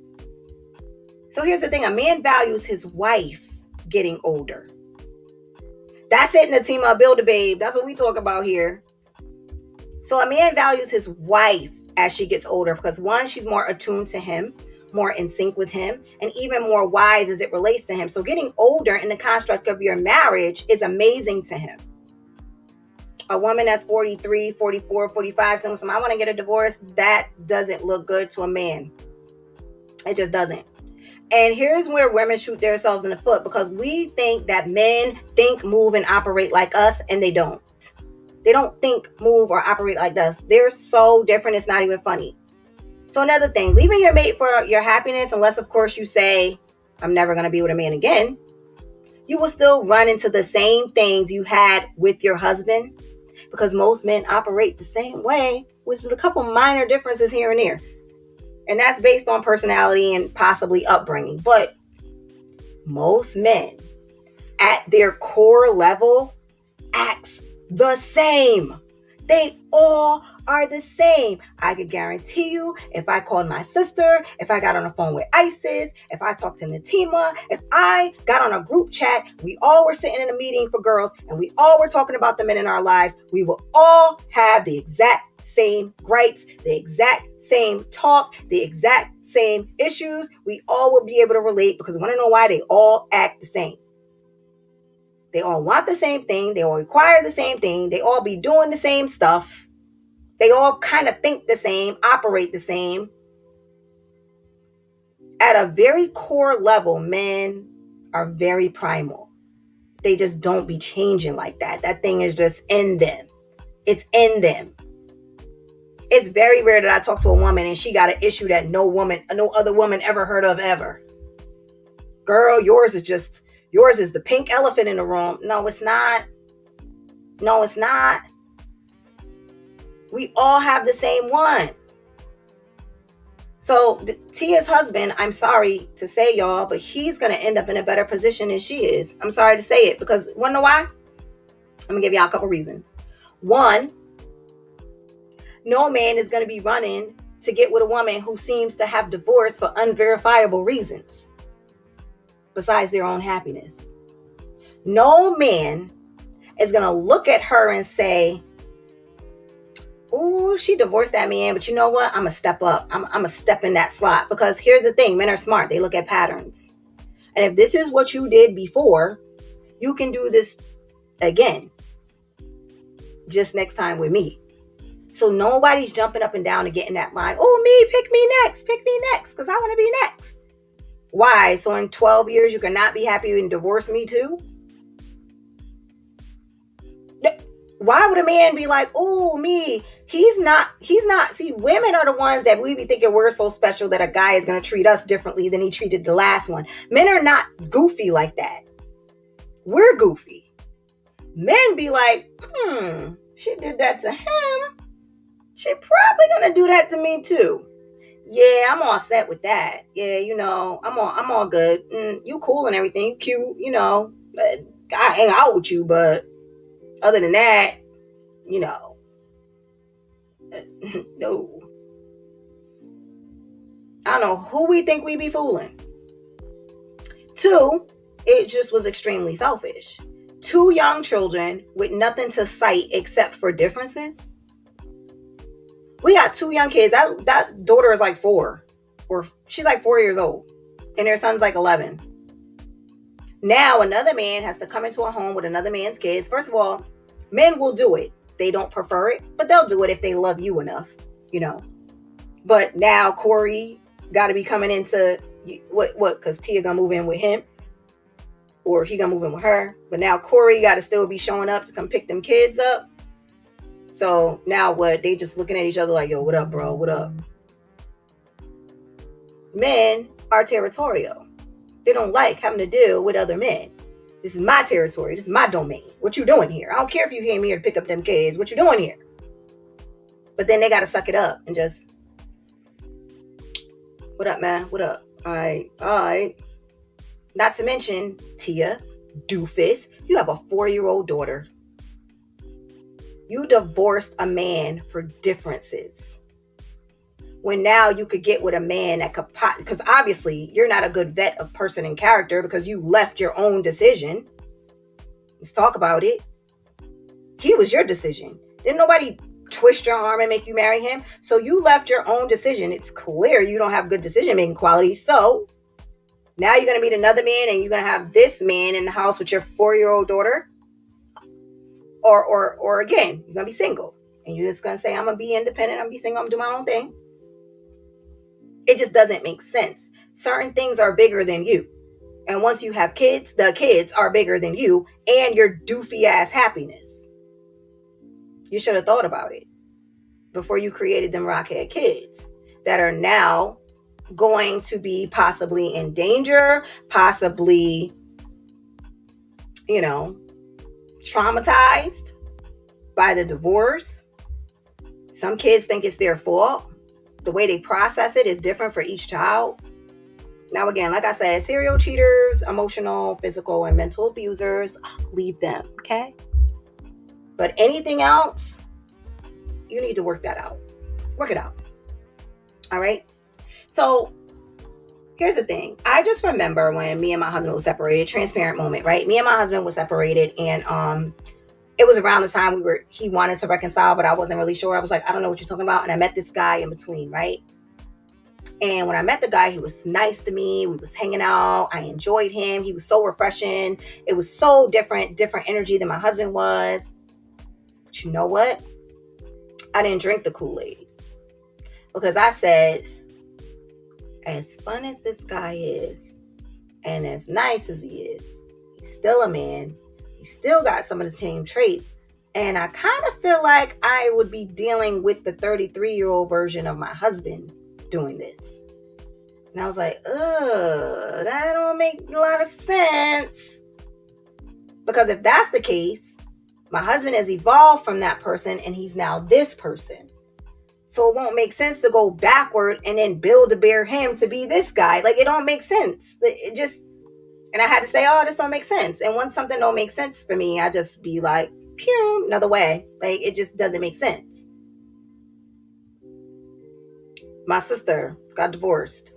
So here's the thing. A man values his wife getting older. That's it in the team of Build a Babe. That's what we talk about here. So a man values his wife as she gets older because, one, she's more attuned to him, more in sync with him, and even more wise as it relates to him. So getting older in the construct of your marriage is amazing to him. A woman that's 43, 44, 45 telling someone, I want to get a divorce, that doesn't look good to a man. It just doesn't. And here's where women shoot themselves in the foot, because we think that men think, move, and operate like us, and they don't. They don't think, move, or operate like us. They're so different, it's not even funny. So another thing, leaving your mate for your happiness, unless of course you say, I'm never going to be with a man again, you will still run into the same things you had with your husband, because most men operate the same way, with a couple minor differences here and there. And that's based on personality and possibly upbringing. But most men at their core level acts the same. They all are the same. I could guarantee you, if I called my sister, if I got on the phone with Isis, if I talked to Natima, if I got on a group chat, we all were sitting in a meeting for girls and we all were talking about the men in our lives, we will all have the exact same gripes, the exact same talk, the exact same issues. We all will be able to relate, because we want to know why they all act the same. They all want the same thing. They all require the same thing. They all be doing the same stuff. They all kind of think the same, operate the same. At a very core level, men are very primal. They just don't be changing like that. That thing is just in them. It's in them. It's very rare that I talk to a woman and she got an issue that no other woman ever heard of ever. Girl, yours is the pink elephant in the room. No, it's not. No, it's not. We all have the same one. So Tia's husband, I'm sorry to say, y'all, but he's going to end up in a better position than she is. I'm sorry to say it, because want to know why? I'm going to give y'all a couple reasons. One, no man is going to be running to get with a woman who seems to have divorced for unverifiable reasons, besides their own happiness. No man is going to look at her and say, oh, she divorced that man, but you know what? I'm going to step up. I'm going to step in that slot. Because here's the thing. Men are smart. They look at patterns. And if this is what you did before, you can do this again. Just next time with me. So nobody's jumping up and down and getting that line. Oh, me, pick me next, because I want to be next. Why? So in 12 years, you cannot be happy and divorce me too? Why would a man be like, oh, me? He's not. See, women are the ones that we be thinking we're so special that a guy is going to treat us differently than he treated the last one. Men are not goofy like that. We're goofy. Men be like, she did that to him. She probably going to do that to me too. Yeah, I'm all set with that. Yeah, I'm all good. You cool and everything. You cute, I hang out with you, but other than that, no. I don't know who we think we be fooling. Two, it just was extremely selfish. 2 young children with nothing to cite except for differences. We got 2 young kids. That daughter is like 4, or she's like 4 years old, and their son's like 11. Now another man has to come into a home with another man's kids. First of all, men will do it. They don't prefer it, but they'll do it if they love you enough, But now Corey got to be coming into what? Because Tia gonna move in with him, or he gonna move in with her. But now Corey got to still be showing up to come pick them kids up. So now what? They just looking at each other like, yo, what up, bro? What up? Men are territorial. They don't like having to deal with other men. This is my territory. This is my domain. What you doing here? I don't care if you came here to pick up them kids. What you doing here? But then they got to suck it up and just, what up, man? What up? All right. Not to mention, Tia, doofus, you have a 4-year-old daughter. You divorced a man for differences. When now you could get with a man that could, because obviously you're not a good vet of person and character, because you left your own decision. Let's talk about it. He was your decision. Didn't nobody twist your arm and make you marry him? So you left your own decision. It's clear you don't have good decision-making qualities. So now you're going to meet another man and you're going to have this man in the house with your 4-year-old daughter. or again, you're gonna be single and you're just gonna say, I'm gonna be independent, I'm gonna be single, I'm gonna do my own thing. It just doesn't make sense. Certain things are bigger than you. And once you have kids, the kids are bigger than you and your doofy ass happiness. You should have thought about it before you created them rockhead kids that are now going to be possibly in danger, possibly, traumatized by the divorce. Some kids think it's their fault. The way they process it is different for each child. Now, again, like I said, serial cheaters, emotional, physical, and mental abusers, leave them, okay? But anything else, you need to work that out. Work it out. All right? So here's the thing. I just remember when me and my husband were separated, transparent moment, right? Me and my husband were separated, and it was around the time he wanted to reconcile, but I wasn't really sure. I was like, I don't know what you're talking about. And I met this guy in between, right? And when I met the guy, he was nice to me. We was hanging out. I enjoyed him. He was so refreshing. It was so different energy than my husband was. But you know what? I didn't drink the Kool-Aid because I said, as fun as this guy is and as nice as he is, he's still a man. He still got some of the same traits. And I kind of feel like I would be dealing with the 33-year-old version of my husband doing this. And I was like, that don't make a lot of sense. Because if that's the case, my husband has evolved from that person and he's now this person. So it won't make sense to go backward and then build to bear him to be this guy. Like, it don't make sense. And I had to say, this don't make sense. And once something don't make sense for me, I just be like, pew, another way. Like, it just doesn't make sense. My sister got divorced.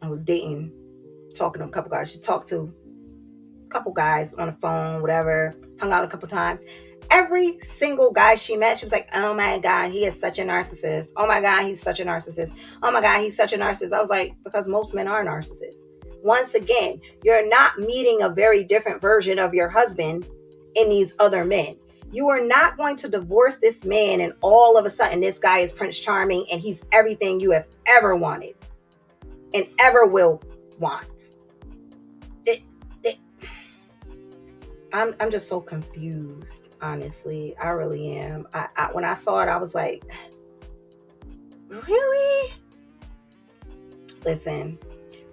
I was talking to a couple guys. She talked to a couple guys on the phone, whatever, hung out a couple times. Every single guy she met, she was like, oh my God, he is such a narcissist. Oh my God, he's such a narcissist. Oh my God, he's such a narcissist. I was like, because most men are narcissists. Once again, you're not meeting a very different version of your husband in these other men. You are not going to divorce this man and all of a sudden this guy is Prince Charming and he's everything you have ever wanted and ever will want. I'm just so confused, honestly. I really am. I when I saw it, I was like, really? Listen,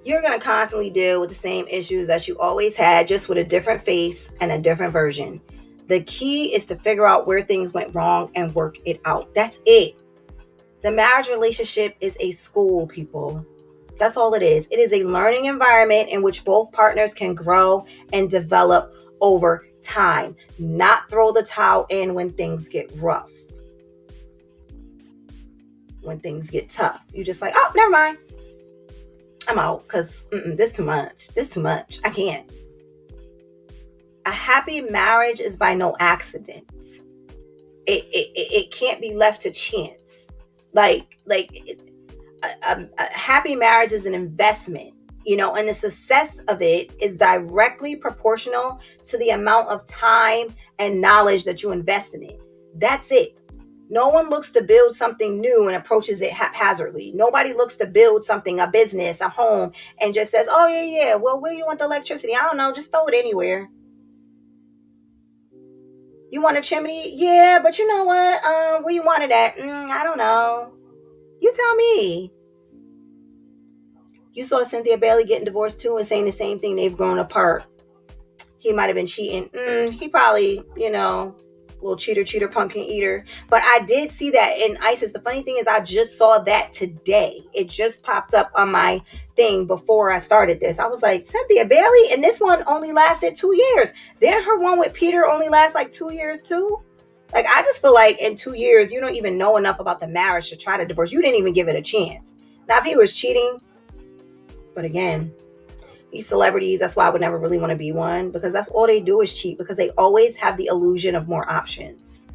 you're going to constantly deal with the same issues that you always had, just with a different face and a different version. The key is to figure out where things went wrong and work it out. That's it. The marriage relationship is a school, people. That's all it is. It is a learning environment in which both partners can grow and develop over time, not throw the towel in when things get rough. When things get tough, you just like, never mind. I'm out because this too much. This too much. I can't. A happy marriage is by no accident. It can't be left to chance. A happy marriage is an investment. And the success of it is directly proportional to the amount of time and knowledge that you invest in it. That's it. No one looks to build something new and approaches it haphazardly. Nobody looks to build something, a business, a home, and just says, oh, yeah. Well, where you want the electricity? I don't know. Just throw it anywhere. You want a chimney? Yeah, but you know what? Where you want it at? I don't know. You tell me. You saw Cynthia Bailey getting divorced too and saying the same thing. They've grown apart. He might have been cheating. He probably, little cheater, pumpkin eater. But I did see that in ISIS. The funny thing is I just saw that today. It just popped up on my thing before I started this. I was like, Cynthia Bailey? And this one only lasted 2 years. Didn't her one with Peter only last like 2 years too? Like, I just feel like in 2 years, you don't even know enough about the marriage to try to divorce. You didn't even give it a chance. Now, if he was cheating, but again, these celebrities, that's why I would never really want to be one, because that's all they do is cheat, because they always have the illusion of more options.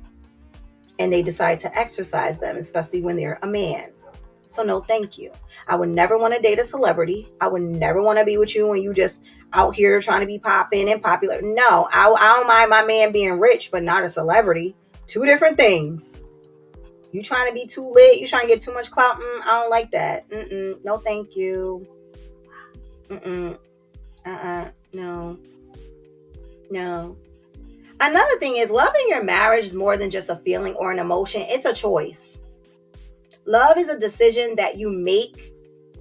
And they decide to exercise them, especially when they're a man. So no, thank you. I would never want to date a celebrity. I would never want to be with you when you just out here trying to be popping and popular. No, I don't mind my man being rich, but not a celebrity. Two different things. You trying to be too lit? You trying to get too much clout? I don't like that. No, thank you. No, no. Another thing is loving your marriage is more than just a feeling or an emotion. It's a choice. Love is a decision that you make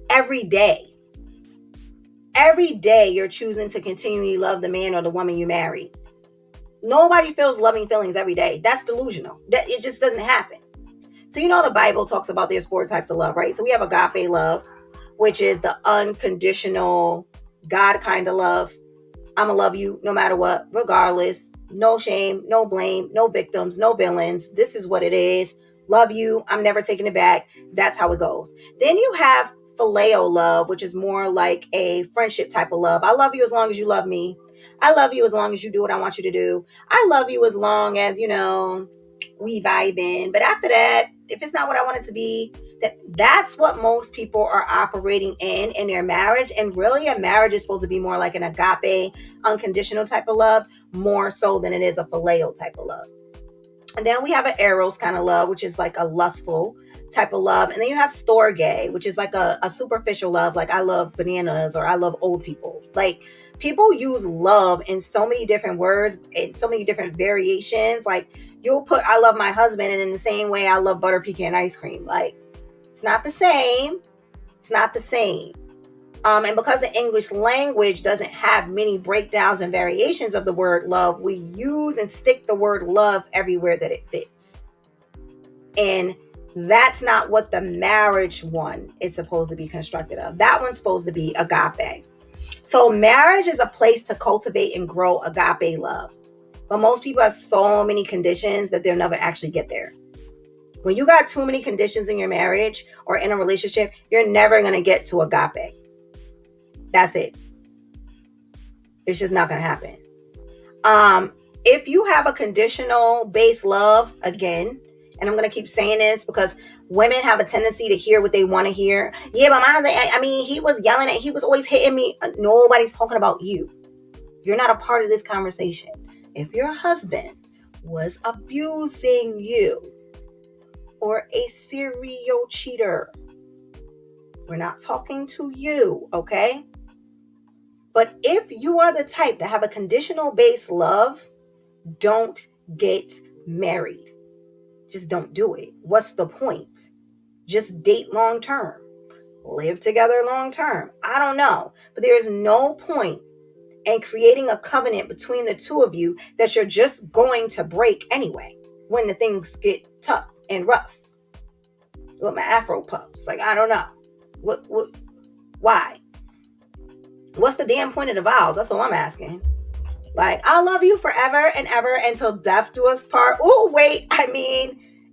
every day. Every day you're choosing to continually love the man or the woman you marry. Nobody feels loving feelings every day. That's delusional. It just doesn't happen. So the Bible talks about there's 4 types of love, right? So we have agape love, which is the unconditional God kind of love. I'm going to love you no matter what, regardless. No shame, no blame, no victims, no villains. This is what it is. Love you. I'm never taking it back. That's how it goes. Then you have phileo love, which is more like a friendship type of love. I love you as long as you love me. I love you as long as you do what I want you to do. I love you as long as, we vibing. But after that, if it's not what I want it to be, that's what most people are operating in their marriage. And really, a marriage is supposed to be more like an agape, unconditional type of love, more so than it is a phileo type of love. And then we have an eros kind of love, which is like a lustful type of love. And then you have storge, which is like a superficial love, like I love bananas or I love old people. Like, people use love in so many different words, in so many different variations. Like, you'll put I love my husband, and in the same way I love butter pecan ice cream. Like, it's not the same. It's not the same. And because the English language doesn't have many breakdowns and variations of the word love, we use and stick the word love everywhere that it fits. And that's not what the marriage one is supposed to be constructed of. That one's supposed to be agape. So marriage is a place to cultivate and grow agape love. But most people have so many conditions that they'll never actually get there. When you got too many conditions in your marriage or in a relationship, you're never going to get to agape. That's it. It's just not going to happen. If you have a conditional based love, again, and I'm going to keep saying this because women have a tendency to hear what they want to hear. Yeah, but my husband, he was yelling at, he was always hitting me. Nobody's talking about you. You're not a part of this conversation. If your husband was abusing you or a serial cheater, we're not talking to you, okay? But if you are the type to have a conditional based love, don't get married. Just don't do it. What's the point? Just date long term. Live together long term. I don't know. But there is no point in creating a covenant between the two of you that you're just going to break anyway when the things get tough and rough. With my afro puffs. Like, I don't know. Why? What's the damn point of the vows? That's all I'm asking. Like, I'll love you forever and ever until death do us part. Oh, wait.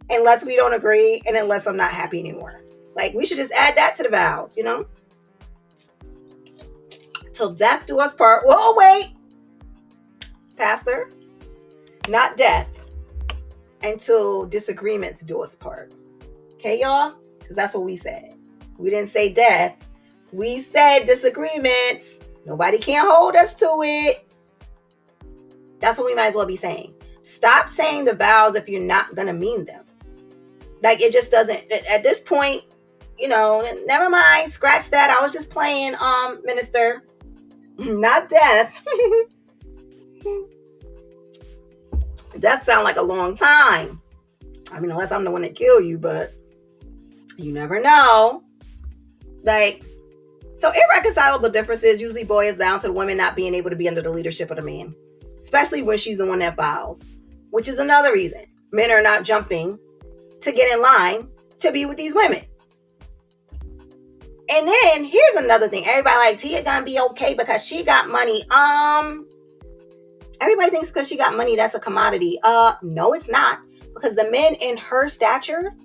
Unless we don't agree and unless I'm not happy anymore. Like, we should just add that to the vows, Till death do us part. Whoa, wait. Pastor, not death. Until disagreements do us part. Okay, y'all? Because that's what we said. We didn't say death. We said disagreements. Nobody can hold us to it. That's what we might as well be saying. Stop saying the vows if you're not going to mean them. Like, it just doesn't, at this point, never mind, scratch that. I was just playing, minister. Not death. Death sounds like a long time. Unless I'm the one that kill you, but you never know. Like, so irreconcilable differences usually boils down to the woman not being able to be under the leadership of the man, especially when she's the one that vows, which is another reason men are not jumping to get in line to be with these women. And then here's another thing. Everybody like, Tia gonna be okay because she got money. Everybody thinks because she got money, that's a commodity. No, it's not. Because the men in her stature,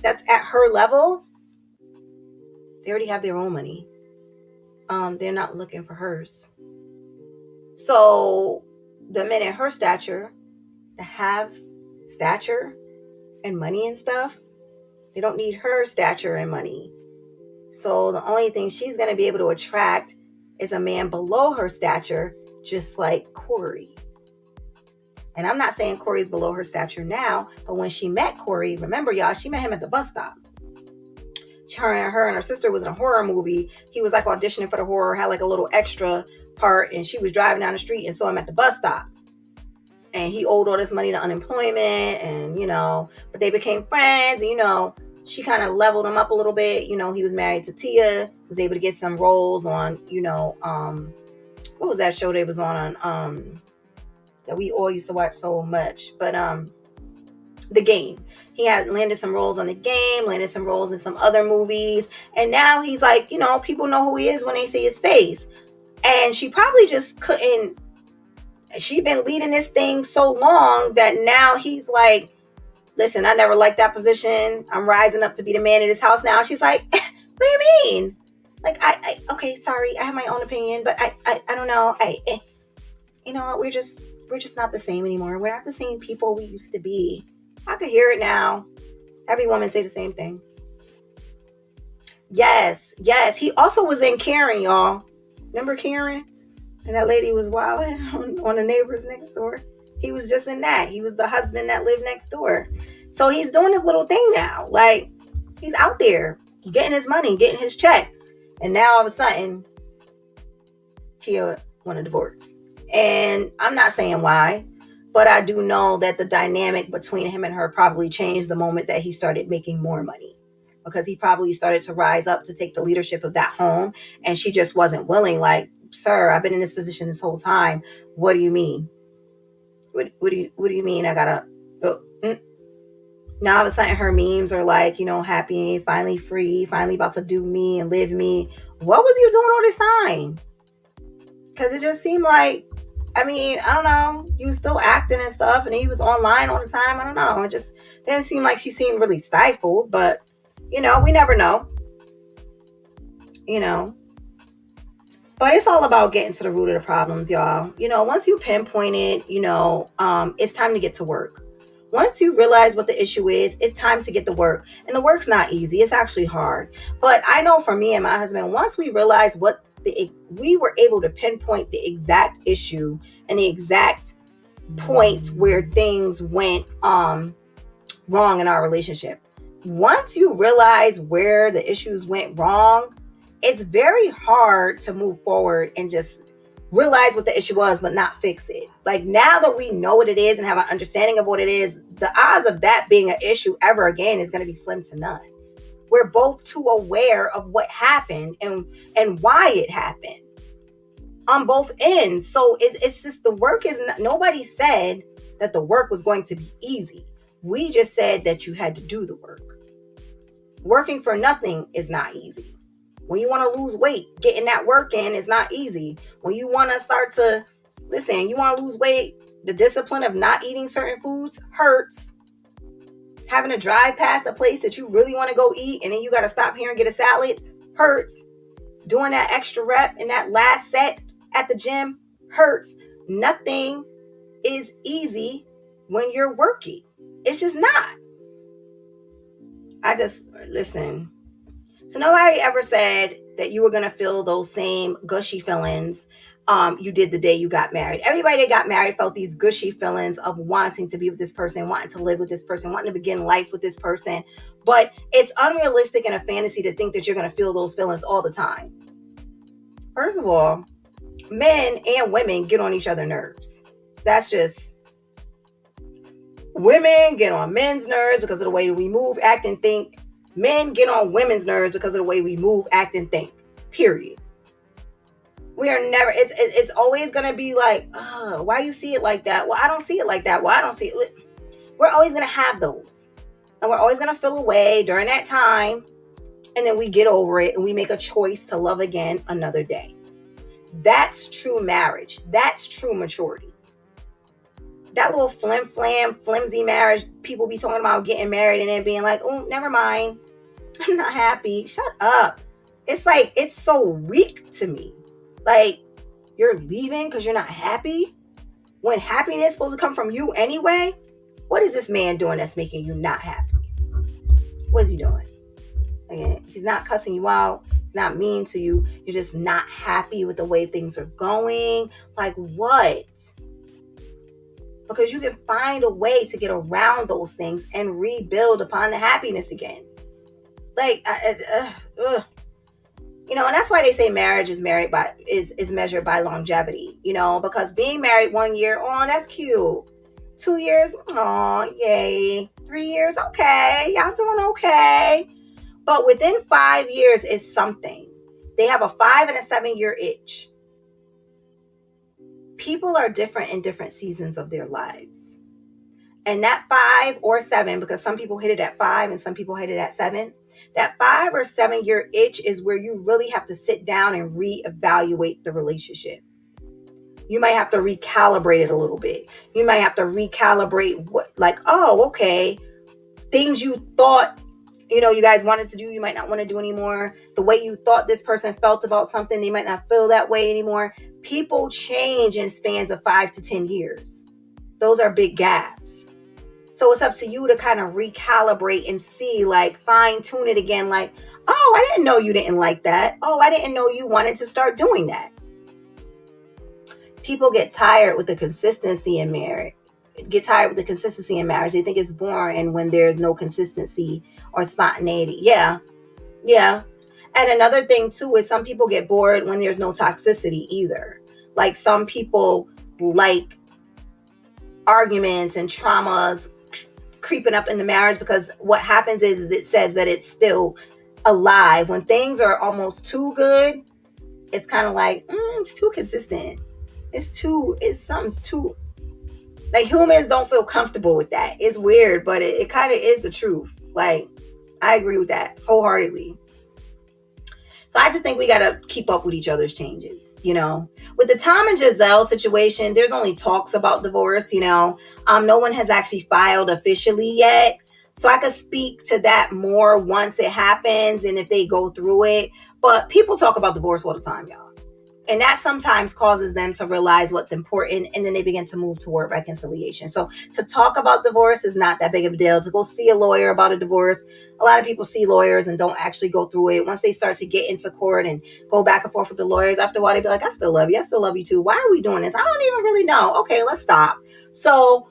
that's at her level, they already have their own money. They're not looking for hers. So the men in her stature that have stature and money and stuff, they don't need her stature and money. So the only thing she's going to be able to attract is a man below her stature, just like Corey. And I'm not saying Corey's below her stature now, but when she met Corey, remember y'all, she met him at the bus stop. Her and her sister was in a horror movie. He was like auditioning for the horror, had like a little extra part, and she was driving down the street and saw him at the bus stop. And he owed all this money to unemployment, and but they became friends, and she kind of leveled him up a little bit. He was married to Tia, was able to get some roles on, what was that show they was on that we all used to watch so much, but The Game. He had landed some roles on The Game, landed some roles in some other movies, and now he's like, people know who he is when they see his face. And she probably just couldn't. She'd been leading this thing so long that now he's like, listen, I never liked that position. I'm rising up to be the man in this house now. She's like, what do you mean? Like, I okay, sorry, I have my own opinion, but I don't know. We're just not the same anymore. We're not the same people we used to be. I could hear it now. Every woman say the same thing. Yes. He also was in Karen, y'all. Remember Karen? And that lady was wilding on the neighbors next door. He was just in that. He was the husband that lived next door. So he's doing his little thing now. Like, he's out there getting his money, getting his check. And now all of a sudden, Tia want a divorce. And I'm not saying why, but I do know that the dynamic between him and her probably changed the moment that he started making more money. Because he probably started to rise up to take the leadership of that home. And she just wasn't willing. Like, sir, I've been in this position this whole time. What do you mean? What do you mean I gotta... Now all of a sudden her memes are like, happy, finally free, finally about to do me and live me. What was you doing all this time? Because it just seemed like, I don't know, you was still acting and stuff, and he was online all the time. I don't know. It just didn't seem like she seemed really stifled, but, we never know. But it's all about getting to the root of the problems, y'all. Once you pinpoint it, it's time to get to work. Once you realize what the issue is, it's time to get to work. And the work's not easy. It's actually hard. But I know for me and my husband, once we realized we were able to pinpoint the exact issue and the exact point where things went wrong in our relationship. Once you realize where the issues went wrong, it's very hard to move forward and just realize what the issue was, but not fix it. Like, now that we know what it is and have an understanding of what it is, the odds of that being an issue ever again is going to be slim to none. We're both too aware of what happened and why it happened on both ends. So it's just, the work is not, nobody said that the work was going to be easy. We just said that you had to do the work. Working for nothing is not easy. When you want to lose weight, getting that work in is not easy. When you want to start to, you want to lose weight, the discipline of not eating certain foods hurts. Having to drive past a place that you really want to go eat and then you got to stop here and get a salad hurts. Doing that extra rep in that last set at the gym hurts. Nothing is easy when you're working. It's just not. Listen. So nobody ever said that you were going to feel those same gushy feelings you did the day you got married. Everybody that got married felt these gushy feelings of wanting to be with this person, wanting to live with this person, wanting to begin life with this person. But it's unrealistic and a fantasy to think that you're going to feel those feelings all the time. First of all, men and women get on each other's nerves. That's just... Women get on men's nerves because of the way we move, act, and think. Men get on women's nerves because of the way we move, act, and think. Period. We are never... It's always going to be like, why you see it like that? Well, I don't see it like that. Well, I don't see it. We're always going to have those. And we're always going to feel away during that time. And then we get over it and we make a choice to love again another day. That's true marriage. That's true maturity. That little flimsy marriage, people be talking about getting married and then being like, oh, never mind. I'm not happy. Shut up. It's like, it's so weak to me. Like, you're leaving because you're not happy? When happiness is supposed to come from you anyway? What is this man doing that's making you not happy? What is he doing? Again, he's not cussing you out. not mean to you. You're just not happy with the way things are going. Like what? Because you can find a way to get around those things and rebuild upon the happiness again. Like, and that's why they say marriage is measured by longevity. Because being married 1 year, oh, that's cute. 2 years, oh, yay. 3 years, okay, y'all doing okay. But within 5 years is something. They have a 5 and a 7 year itch. People are different in different seasons of their lives. And that 5 or 7, because some people hit it at 5 and some people hit it at 7, that 5 or 7 year itch is where you really have to sit down and reevaluate the relationship. You might have to recalibrate it a little bit. You might have to recalibrate okay, things you thought, you guys wanted to do, you might not want to do anymore. The way you thought this person felt about something, they might not feel that way anymore. People change in spans of 5 to 10 years. Those are big gaps. So it's up to you to kind of recalibrate and see, fine tune it again. Oh, I didn't know you didn't like that. Oh, I didn't know you wanted to start doing that. People get tired with the consistency in marriage. They think it's boring when there's no consistency or spontaneity. Yeah. And another thing too is some people get bored when there's no toxicity either. Like some people like arguments and traumas creeping up in the marriage, because what happens is it says that it's still alive. When things are almost too good, it's kind of like, it's too consistent. Something's too, like, humans don't feel comfortable with that. It's weird, but it kind of is the truth. Like, I agree with that wholeheartedly. So I just think we got to keep up with each other's changes, With the Tom and Giselle situation, there's only talks about divorce, no one has actually filed officially yet. So I could speak to that more once it happens and if they go through it. But people talk about divorce all the time, y'all. And that sometimes causes them to realize what's important, and then they begin to move toward reconciliation. So to talk about divorce is not that big of a deal. To go see a lawyer about a divorce, a lot of people see lawyers and don't actually go through it. Once they start to get into court and go back and forth with the lawyers, after a while, they be like, I still love you. I still love you too. Why are we doing this? I don't even really know. Okay, let's stop. So,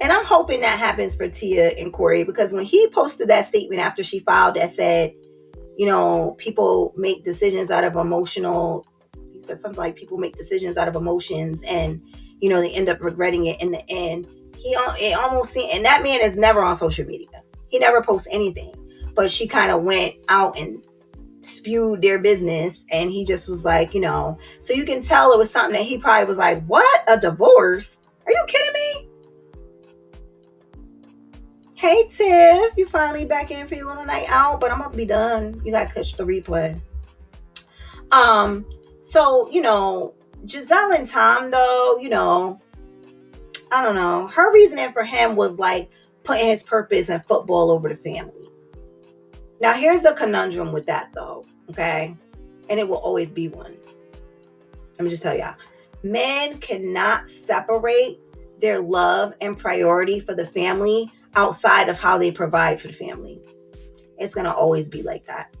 and I'm hoping that happens for Tia and Corey, because when he posted that statement after she filed that said, people make decisions out of he said something like people make decisions out of emotions and, they end up regretting it in the end. It almost seemed, and that man is never on social media. He never posts anything, but she kind of went out and spewed their business, and he just was like, so you can tell it was something that he probably was like, what? A divorce? Are you kidding me? Hey, Tiff, you finally back in for your little night out, but I'm about to be done. You gotta catch the replay. So, Giselle and Tom, though, I don't know. Her reasoning for him was like putting his purpose and football over the family. Now, here's the conundrum with that, though, okay? And it will always be one. Let me just tell y'all. Men cannot separate their love and priority for the family outside of how they provide for the family. It's going to always be like that.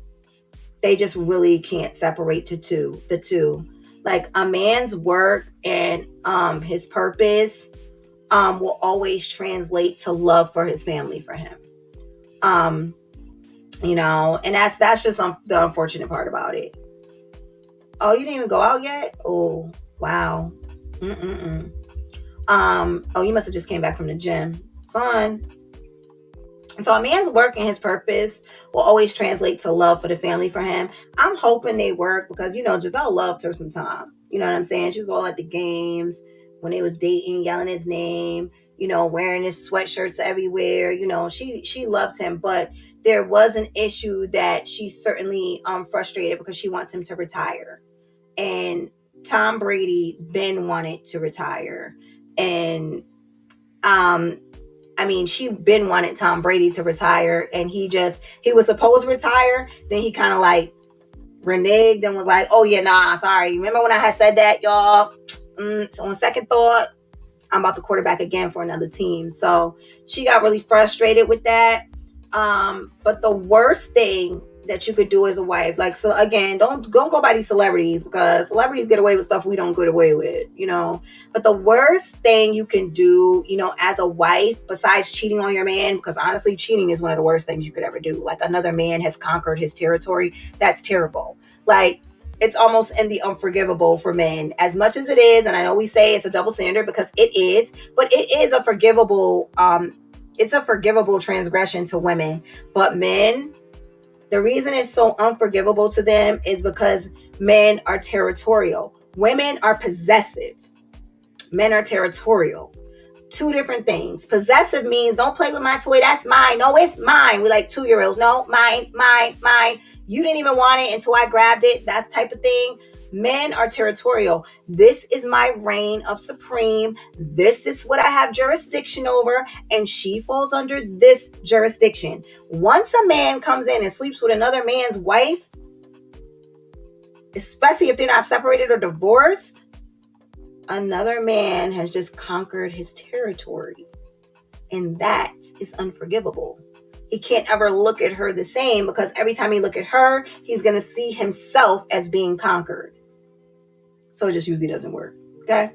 They just really can't separate the two. Like a man's work and his purpose will always translate to love for his family, for him. And that's just the unfortunate part about it. Oh, you didn't even go out yet? Oh, wow. Oh, you must have just came back from the gym. Fun. And so a man's work and his purpose will always translate to love for the family, for him. I'm hoping they work because, Giselle loved her some time. You know what I'm saying? She was all at the games when they was dating, yelling his name, wearing his sweatshirts everywhere. She loved him, but there was an issue that she's certainly frustrated because she wants him to retire. And Tom Brady been wanted to retire. And she been wanted Tom Brady to retire, and he was supposed to retire. Then he kind of like reneged and was like, oh yeah, nah, sorry. Remember when I had said that, y'all? So on second thought, I'm about to quarterback again for another team. So she got really frustrated with that. But the worst thing that you could do as a wife. Like, so again, don't go by these celebrities, because celebrities get away with stuff we don't get away with, but the worst thing you can do, as a wife, besides cheating on your man, because honestly, cheating is one of the worst things you could ever do. Like, another man has conquered his territory. That's terrible. Like, it's almost in the unforgivable for men, as much as it is. And I know we say it's a double standard, because it is, but it is a forgivable, it's a forgivable transgression to women. But men, the reason it's so unforgivable to them is because men are territorial. Women are possessive. Men are territorial. Two different things. Possessive means don't play with my toy. That's mine. No, it's mine. We're like 2-year-olds. No, mine, mine, mine. You didn't even want it until I grabbed it. That type of thing. Men are territorial. This is my reign of supreme. This is what I have jurisdiction over, and she falls under this jurisdiction. Once a man comes in and sleeps with another man's wife, especially if they're not separated or divorced, another man has just conquered his territory. And that is unforgivable. He can't ever look at her the same, because every time he look at her, he's going to see himself as being conquered. So it just usually doesn't work. Okay.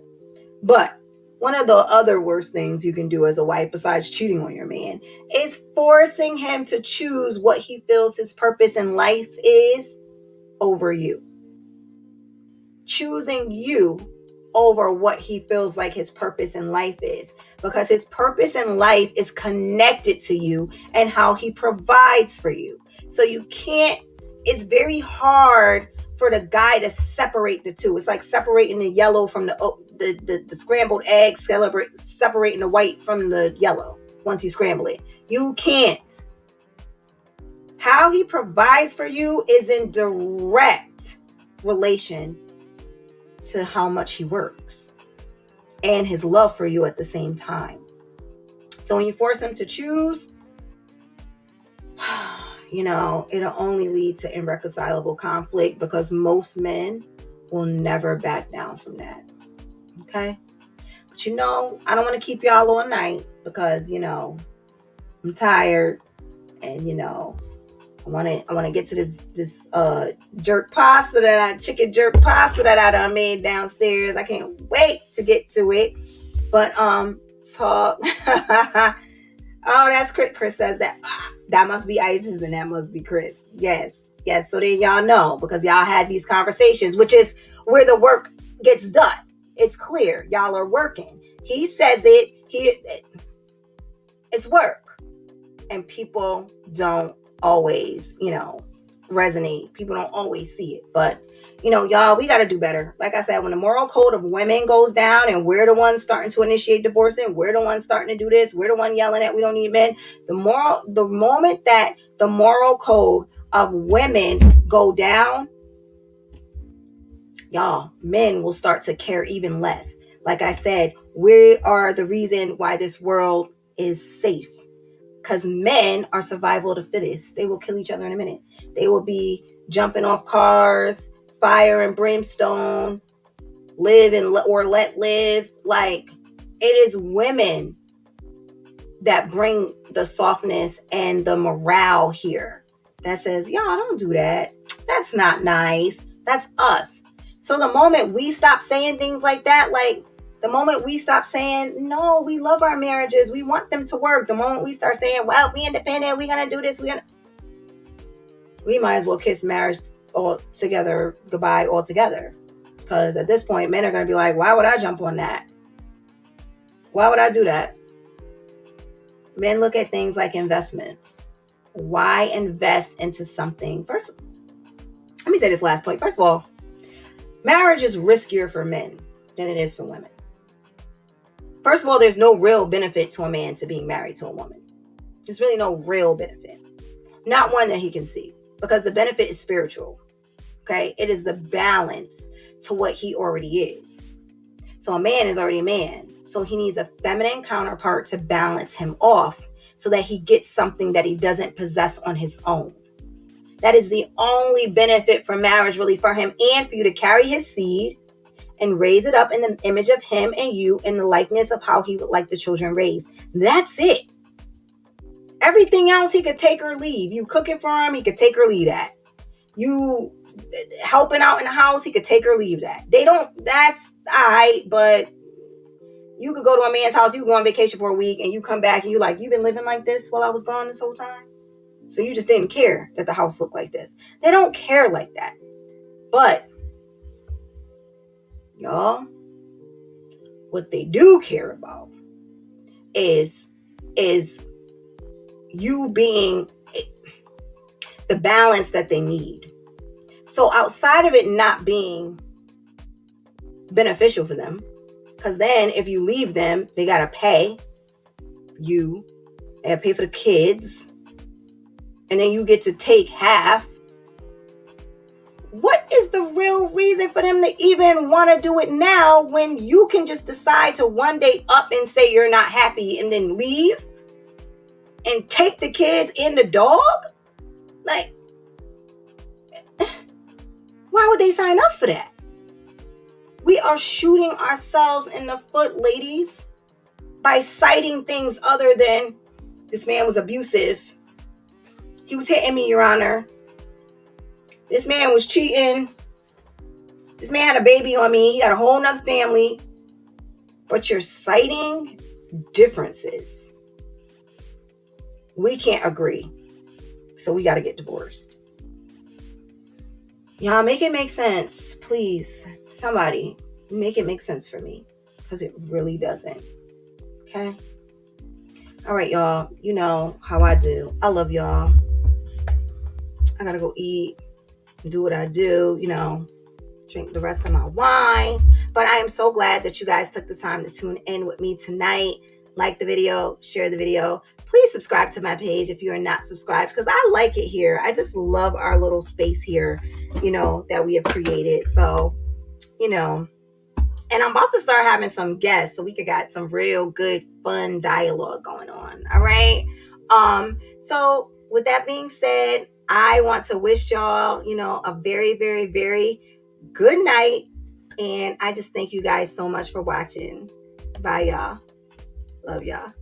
But one of the other worst things you can do as a wife, besides cheating on your man, is forcing him to choose what he feels his purpose in life is over you. Choosing you over what he feels like his purpose in life is, because his purpose in life is connected to you and how he provides for you. So you can't, it's very hard for the guy to separate the two. It's like separating the yellow from the scrambled egg, separating the white from the yellow once you scramble it. You can't. How he provides for you is in direct relation to how much he works and his love for you at the same time. So when you force him to choose, it'll only lead to irreconcilable conflict, because most men will never back down from that. Okay? But I don't want to keep y'all all night, because, I'm tired, and, I want to get to this chicken jerk pasta that I done made downstairs. I can't wait to get to it. But talk. Oh, that's Chris. Chris says that that must be Isis and that must be Chris. Yes. So then y'all know, because y'all had these conversations, which is where the work gets done. It's clear y'all are working. He says it's work, and people don't always, resonate. People don't always see it, but y'all, we got to do better. Like I said, when the moral code of women goes down, and we're the ones starting to initiate divorcing, we're the ones starting to do this, we're the one yelling at we don't need men. The moment that the moral code of women go down, y'all, men will start to care even less. Like I said, we are the reason why this world is safe. Because men are survival of the fittest. They will kill each other in a minute. They will be jumping off cars, fire and brimstone, live or let live. Like, it is women that bring the softness and the morale here. That says, y'all, don't do that. That's not nice. That's us. So the moment we stop saying things like that, like, the moment we stop saying, no, we love our marriages, we want them to work. The moment we start saying, well, we independent, we're going to do this, we might as well kiss marriage goodbye altogether. Because at this point, men are going to be like, why would I jump on that? Why would I do that? Men look at things like investments. Why invest into something? First, let me say this last point. First of all, marriage is riskier for men than it is for women. First of all, there's no real benefit to a man to being married to a woman. There's really no real benefit. Not one that he can see, because the benefit is spiritual. Okay? It is the balance to what he already is. So a man is already a man. So he needs a feminine counterpart to balance him off so that he gets something that he doesn't possess on his own. That is the only benefit for marriage, really, for him and for you to carry his seed and raise it up in the image of him and you in the likeness of how he would like the children raised. That's it. Everything else he could take or leave. You cooking for him, he could take or leave that. You helping out in the house, he could take or leave that. They don't, that's alright, but you could go to a man's house, you could go on vacation for a week, and you come back and you like, you've been living like this while I was gone this whole time? So you just didn't care that the house looked like this. They don't care like that. But, y'all, what they do care about is you being the balance that they need. So outside of it not being beneficial for them, because then if you leave them, they got to pay you, they got to pay for the kids, and then you get to take half. What is the real reason for them to even want to do it now when you can just decide to one day up and say you're not happy and then leave and take the kids and the dog? Like, why would they sign up for that? We are shooting ourselves in the foot, ladies, by citing things other than this man was abusive. He was hitting me, Your Honor. This man was cheating. This man had a baby on me. He got a whole nother family. But you're citing differences. We can't agree. So we got to get divorced. Y'all, make it make sense. Please, somebody, make it make sense for me. Because it really doesn't. Okay? All right, y'all. You know how I do. I love y'all. I got to go eat. Do what I do, drink the rest of my wine. But I am so glad that you guys took the time to tune in with me tonight. Like the video, share the video. Please subscribe to my page if you are not subscribed, because I like it here. I just love our little space here, that we have created. So, and I'm about to start having some guests so we could got some real good, fun dialogue going on. All right. So with that being said, I want to wish y'all, a very, very, very good night. And I just thank you guys so much for watching. Bye, y'all. Love y'all.